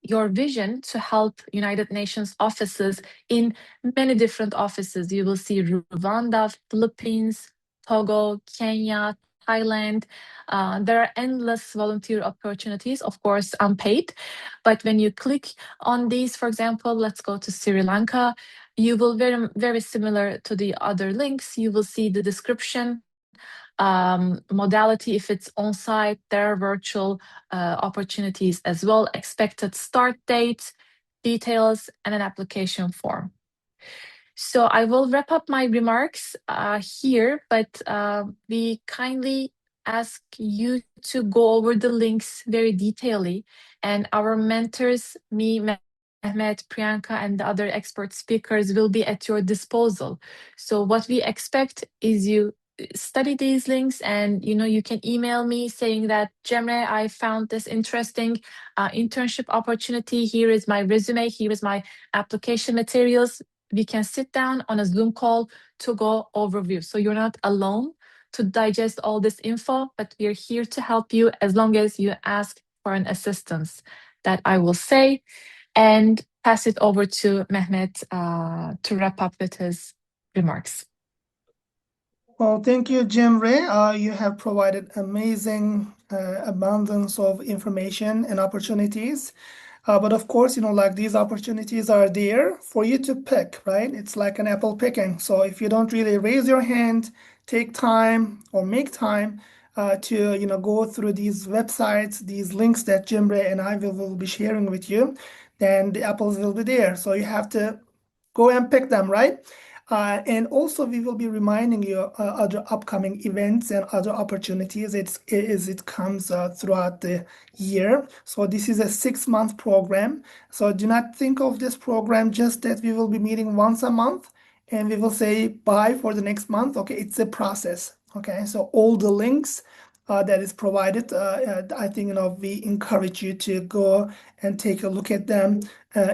your vision to help United Nations offices in many different offices. You will see Rwanda, Philippines, Togo, Kenya, Thailand. There are endless volunteer opportunities, of course, unpaid. But when you click on these, for example, let's go to Sri Lanka, you will very, very similar to the other links. You will see the description, modality, if it's on-site, there are virtual opportunities as well, expected start dates, details, and an application form. So I will wrap up my remarks here, but we kindly ask you to go over the links very detailedly, and our mentors, me, Mehmet, Priyanka, and the other expert speakers will be at your disposal. So what we expect is you study these links, and you can email me saying that, Cemre, I found this interesting internship opportunity. Here is my resume, here is my application materials. We can sit down on a Zoom call to go overview. So you're not alone to digest all this info, but we're here to help you as long as you ask for an assistance. That I will say, and pass it over to Mehmet to wrap up with his remarks. Well, thank you, Cemre. You have provided amazing abundance of information and opportunities. But of course, like these opportunities are there for you to pick, right? It's like an apple picking. So if you don't really raise your hand, take time or make time to, go through these websites, these links that Cemre and I will be sharing with you, then the apples will be there. So you have to go and pick them, right? And also, we will be reminding you other upcoming events and other opportunities as it comes throughout the year. So this is a 6-month program. So do not think of this program just that we will be meeting once a month and we will say bye for the next month. Okay, it's a process. Okay, so all the links that is provided, I think we encourage you to go and take a look at them,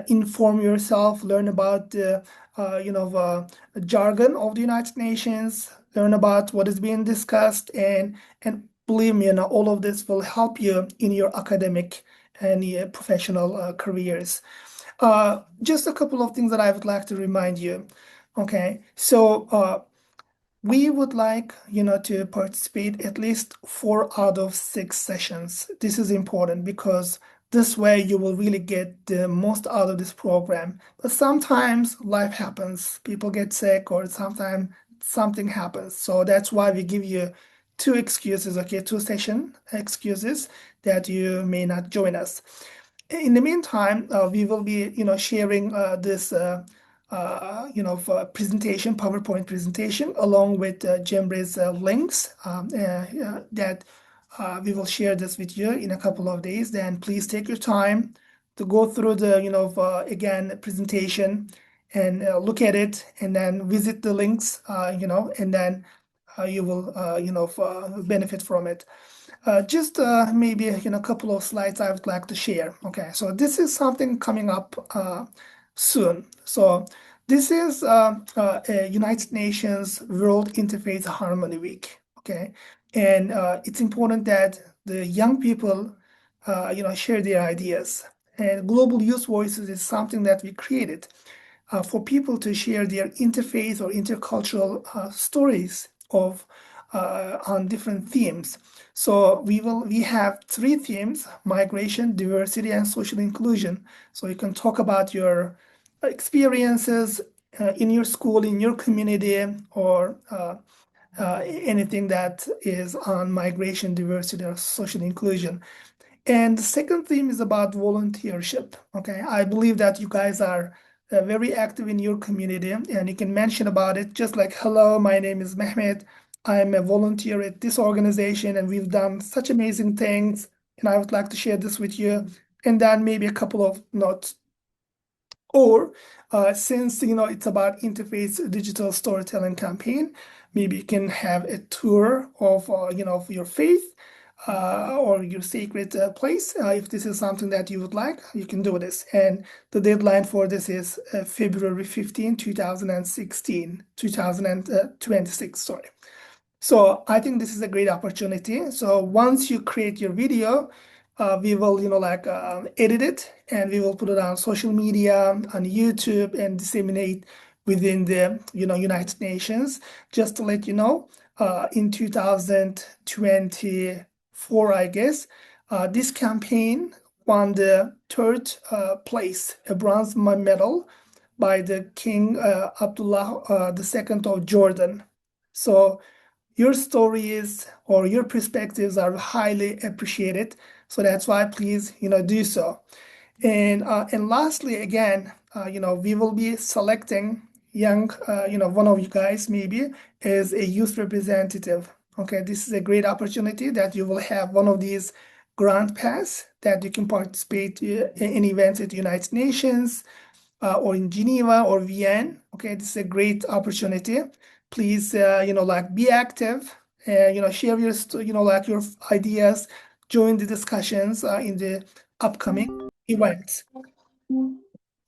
inform yourself, learn about the jargon of the United Nations, learn about what is being discussed, and believe me, all of this will help you in your academic and your professional careers. Just a couple of things that I would like to remind you. Okay, so we would like, to participate at least 4 out of 6 sessions. This is important because this way you will really get the most out of this program. But sometimes life happens, people get sick, or sometimes something happens. So that's why we give you 2 excuses, okay, 2 session excuses that you may not join us. In the meantime, we will be, sharing this presentation, PowerPoint presentation, along with Cemre's links that we will share this with you in a couple of days. Then please take your time to go through the, again, presentation and look at it, and then visit the links, and then you will, benefit from it. Just maybe a couple of slides I would like to share. Okay, so this is something coming up soon. So this is a United Nations World Interfaith Harmony Week. Okay, and it's important that the young people, share their ideas. And Global Youth Voices is something that we created for people to share their interfaith or intercultural stories of on different themes. So we have 3 themes: migration, diversity, and social inclusion. So you can talk about your experiences in your school, in your community, or anything that is on migration, diversity, or social inclusion. And the second theme is about volunteership. Okay, I believe that you guys are very active in your community, and you can mention about it just like, hello, my name is Mehmet. I'm a volunteer at this organization, and we've done such amazing things, and I would like to share this with you. And then maybe a couple of notes. Or since it's about interfaith digital storytelling campaign, maybe you can have a tour of of your faith or your sacred place. If this is something that you would like, you can do this. And the deadline for this is February 15, 2026, sorry. So I think this is a great opportunity. So once you create your video, we will, edit it, and we will put it on social media, on YouTube, and disseminate within the, United Nations. Just to let you know, in 2024, I guess, this campaign won the 3rd place, a bronze medal by the King Abdullah II of Jordan. So your stories or your perspectives are highly appreciated. So that's why please, do so. And lastly, again, we will be selecting young, one of you guys maybe as a youth representative. Okay, this is a great opportunity that you will have one of these grant pass that you can participate in events at the United Nations or in Geneva or Vienna. Okay, this is a great opportunity. Please, be active, share your, your ideas, join the discussions in the upcoming events.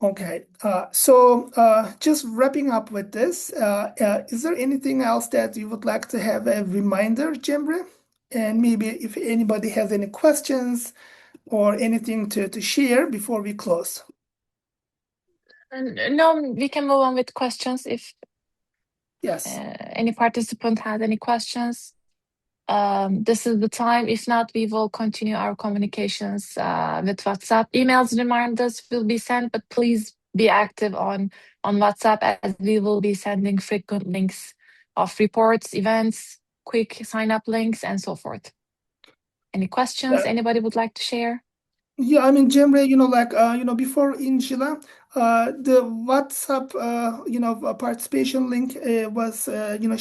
Okay, so just wrapping up with this, is there anything else that you would like to have a reminder, Cemre? And maybe if anybody has any questions or anything to share before we close. No, we can move on with questions if Yes. any participant has any questions. This is the time. If not, we will continue our communications with WhatsApp. Emails reminders will be sent, but please be active on WhatsApp, as we will be sending frequent links of reports, events, quick sign-up links, and so forth. Any questions anybody would like to share? Yeah, I mean, Cemre, before in July, the WhatsApp, participation link was,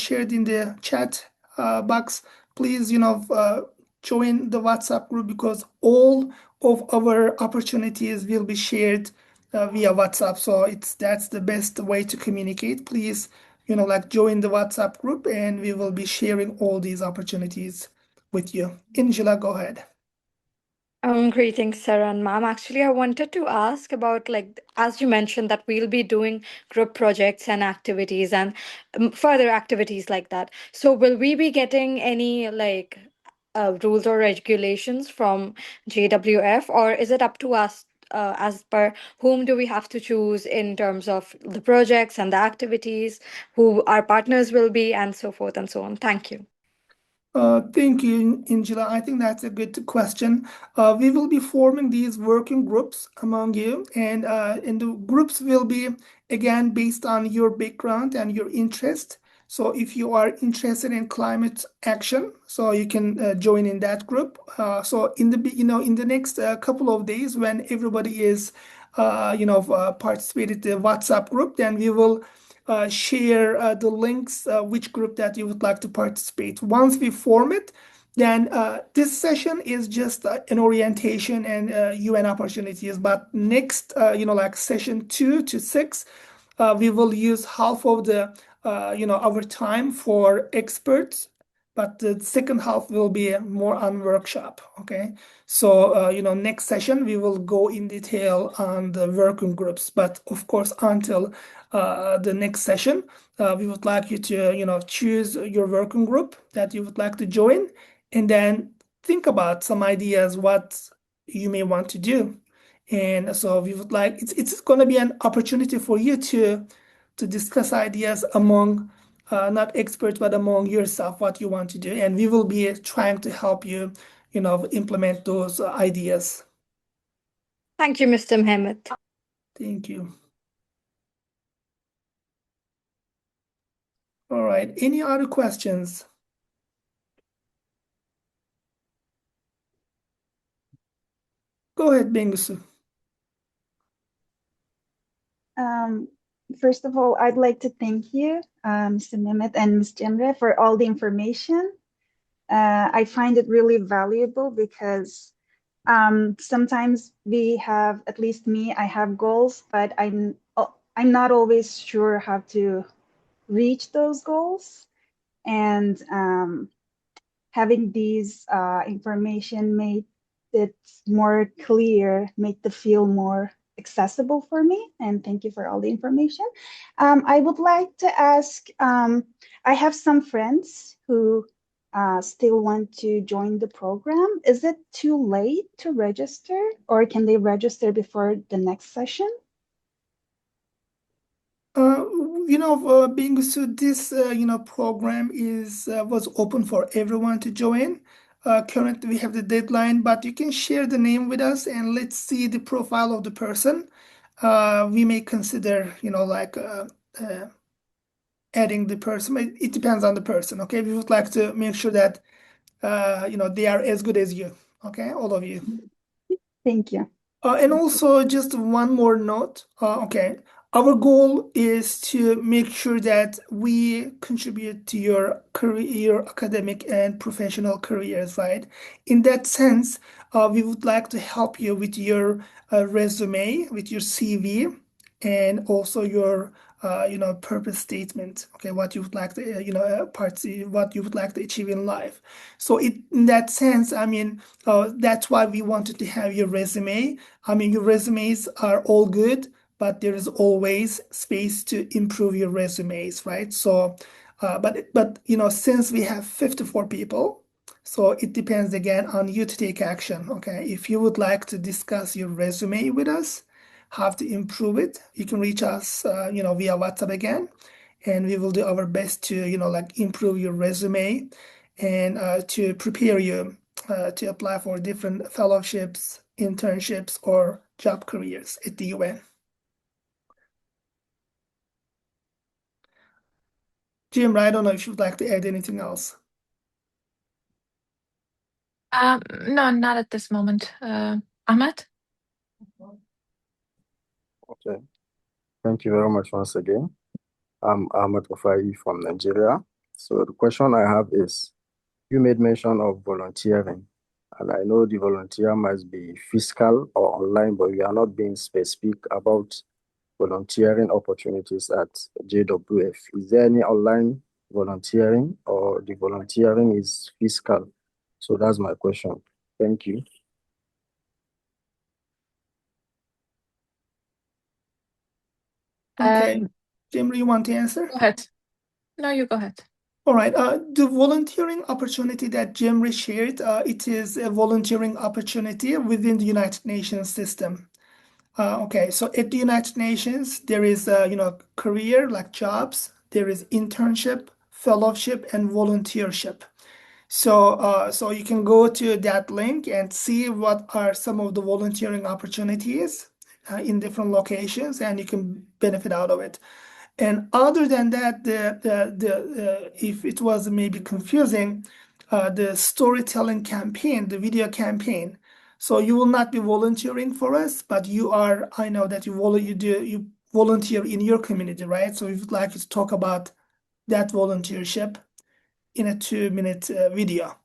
shared in the chat box. Please, join the WhatsApp group, because all of our opportunities will be shared via WhatsApp. So that's the best way to communicate. Please, join the WhatsApp group, and we will be sharing all these opportunities with you. Angela, go ahead. Greetings, Sarah and ma'am. Actually, I wanted to ask about, like, as you mentioned, that we'll be doing group projects and activities and further activities like that. So, will we be getting any rules or regulations from JWF, or is it up to us as per whom do we have to choose in terms of the projects and the activities, who our partners will be, and so forth and so on? Thank you. Thank you, Angela. I think that's a good question. We will be forming these working groups among you, and the groups will be, again, based on your background and your interest. So if you are interested in climate action, so you can join in that group. So in the next couple of days, when everybody is participated in the WhatsApp group, then we will share the links, which group that you would like to participate. Once we form it, then this session is just an orientation and UN opportunities. But next, like session 2 to 6, we will use half of the our time for experts, but the second half will be more on workshop. Okay, so next session we will go in detail on the working groups, but of course until the next session, we would like you to choose your working group that you would like to join, and then think about some ideas what you may want to do. And so we would like it's going to be an opportunity for you to discuss ideas among not experts, but among yourself, what you want to do. And we will be trying to help you, implement those ideas. Thank you, Mr. Mehmet. Thank you. All right. Any other questions? Go ahead, Bengisu. First of all, I'd like to thank you, Mr. Mehmet and Ms. Cemre, for all the information. I find it really valuable because sometimes we have, at least me, I have goals, but I'm not always sure how to reach those goals. And having these information made it more clear, make the field more accessible for me. And thank you for all the information. I would like to ask, I have some friends who still want to join the program. Is it too late to register, or can they register before the next session? Bengisu, this program was open for everyone to join. Currently, we have the deadline, but you can share the name with us and let's see the profile of the person. We may consider, adding the person. It depends on the person. Okay, we would like to make sure that they are as good as you. Okay, all of you. Thank you. And also, just one more note. Okay, our goal is to make sure that we contribute to your career, your academic and professional careers, right? In that sense, we would like to help you with your resume, with your CV, and also your purpose statement. Okay, what you would like to what you would like to achieve in life. So in that sense, I mean, that's why we wanted to have your resume. I mean, your resumes are all good, but there is always space to improve your resumes, right? So, but since we have 54 people, so it depends again on you to take action. Okay, if you would like to discuss your resume with us, how to improve it, you can reach us, via WhatsApp again, and we will do our best to, improve your resume and to prepare you to apply for different fellowships, internships, or job careers at the UN. Jim, I don't know if you'd like to add anything else. No, not at this moment. Ahmed? Okay. Thank you very much once again. I'm Ahmed Ofai from Nigeria. So the question I have is, you made mention of volunteering, and I know the volunteer must be physical or online, but we are not being specific about volunteering opportunities at JWF. Is there any online volunteering, or the volunteering is physical? So that's my question. Thank you. Okay. Cemre, you want to answer? Go ahead. No, you go ahead. All right. The volunteering opportunity that Cemre shared, it is a volunteering opportunity within the United Nations system. Okay, so at the United Nations, there is, career like jobs, there is internship, fellowship, and volunteership. So you can go to that link and see what are some of the volunteering opportunities in different locations, and you can benefit out of it. And other than that, if it was maybe confusing, the storytelling campaign, the video campaign. So you will not be volunteering for us, but I know that you volunteer in your community, right? So if you'd like to talk about that volunteership in a 2-minute video.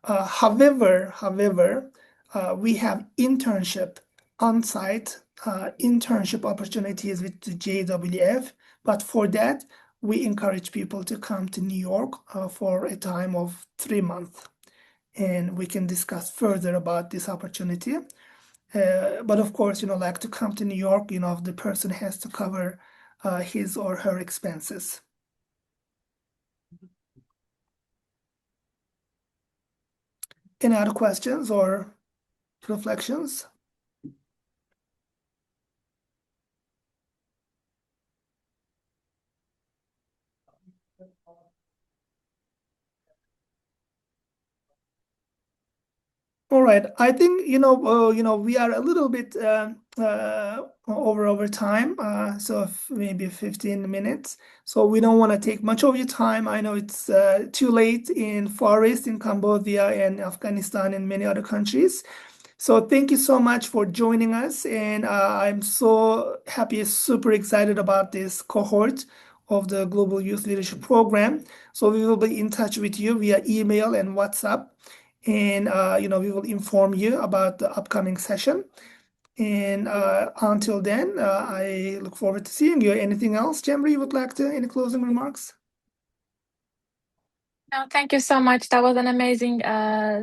However, we have internship on-site internship opportunities with the JWF, but for that, we encourage people to come to New York for a time of 3 months, and we can discuss further about this opportunity. But of course, like to come to New York, the person has to cover his or her expenses. Any other questions or reflections? All right. I think we are a little bit over time, so maybe 15 minutes. So we don't want to take much of your time. I know it's too late in Far East, in Cambodia and Afghanistan and many other countries. So thank you so much for joining us, and I'm so happy, super excited about this cohort of the Global Youth Leadership Program. So we will be in touch with you via email and WhatsApp. And we will inform you about the upcoming session. And until then, I look forward to seeing you. Anything else, Cemre, you would like to, any closing remarks? No, thank you so much. That was an amazing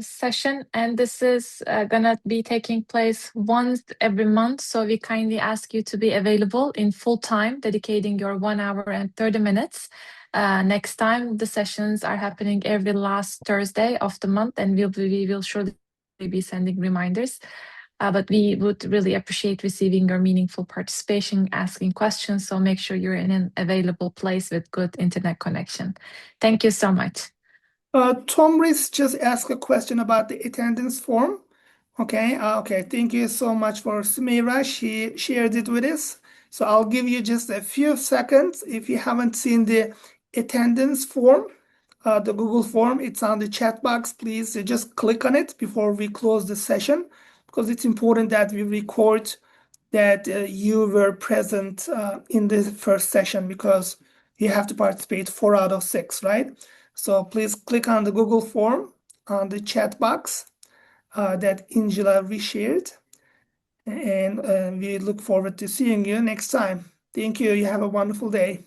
session, and this is gonna be taking place once every month. So we kindly ask you to be available in full time, dedicating your 1 hour and 30 minutes. Next time, the sessions are happening every last Thursday of the month, and we will surely be sending reminders. But we would really appreciate receiving your meaningful participation, asking questions. So make sure you're in an available place with good internet connection. Thank you so much. Tom Rees just asked a question about the attendance form. Okay, thank you so much for Sumeira. She shared it with us. So I'll give you just a few seconds. If you haven't seen the attendance form, the Google form, it's on the chat box. Please just click on it before we close the session, because it's important that we record that you were present in the first session, because you have to participate 4 out of 6, right? So please click on the Google form on the chat box that Angela reshared. And we look forward to seeing you next time. Thank you. You have a wonderful day.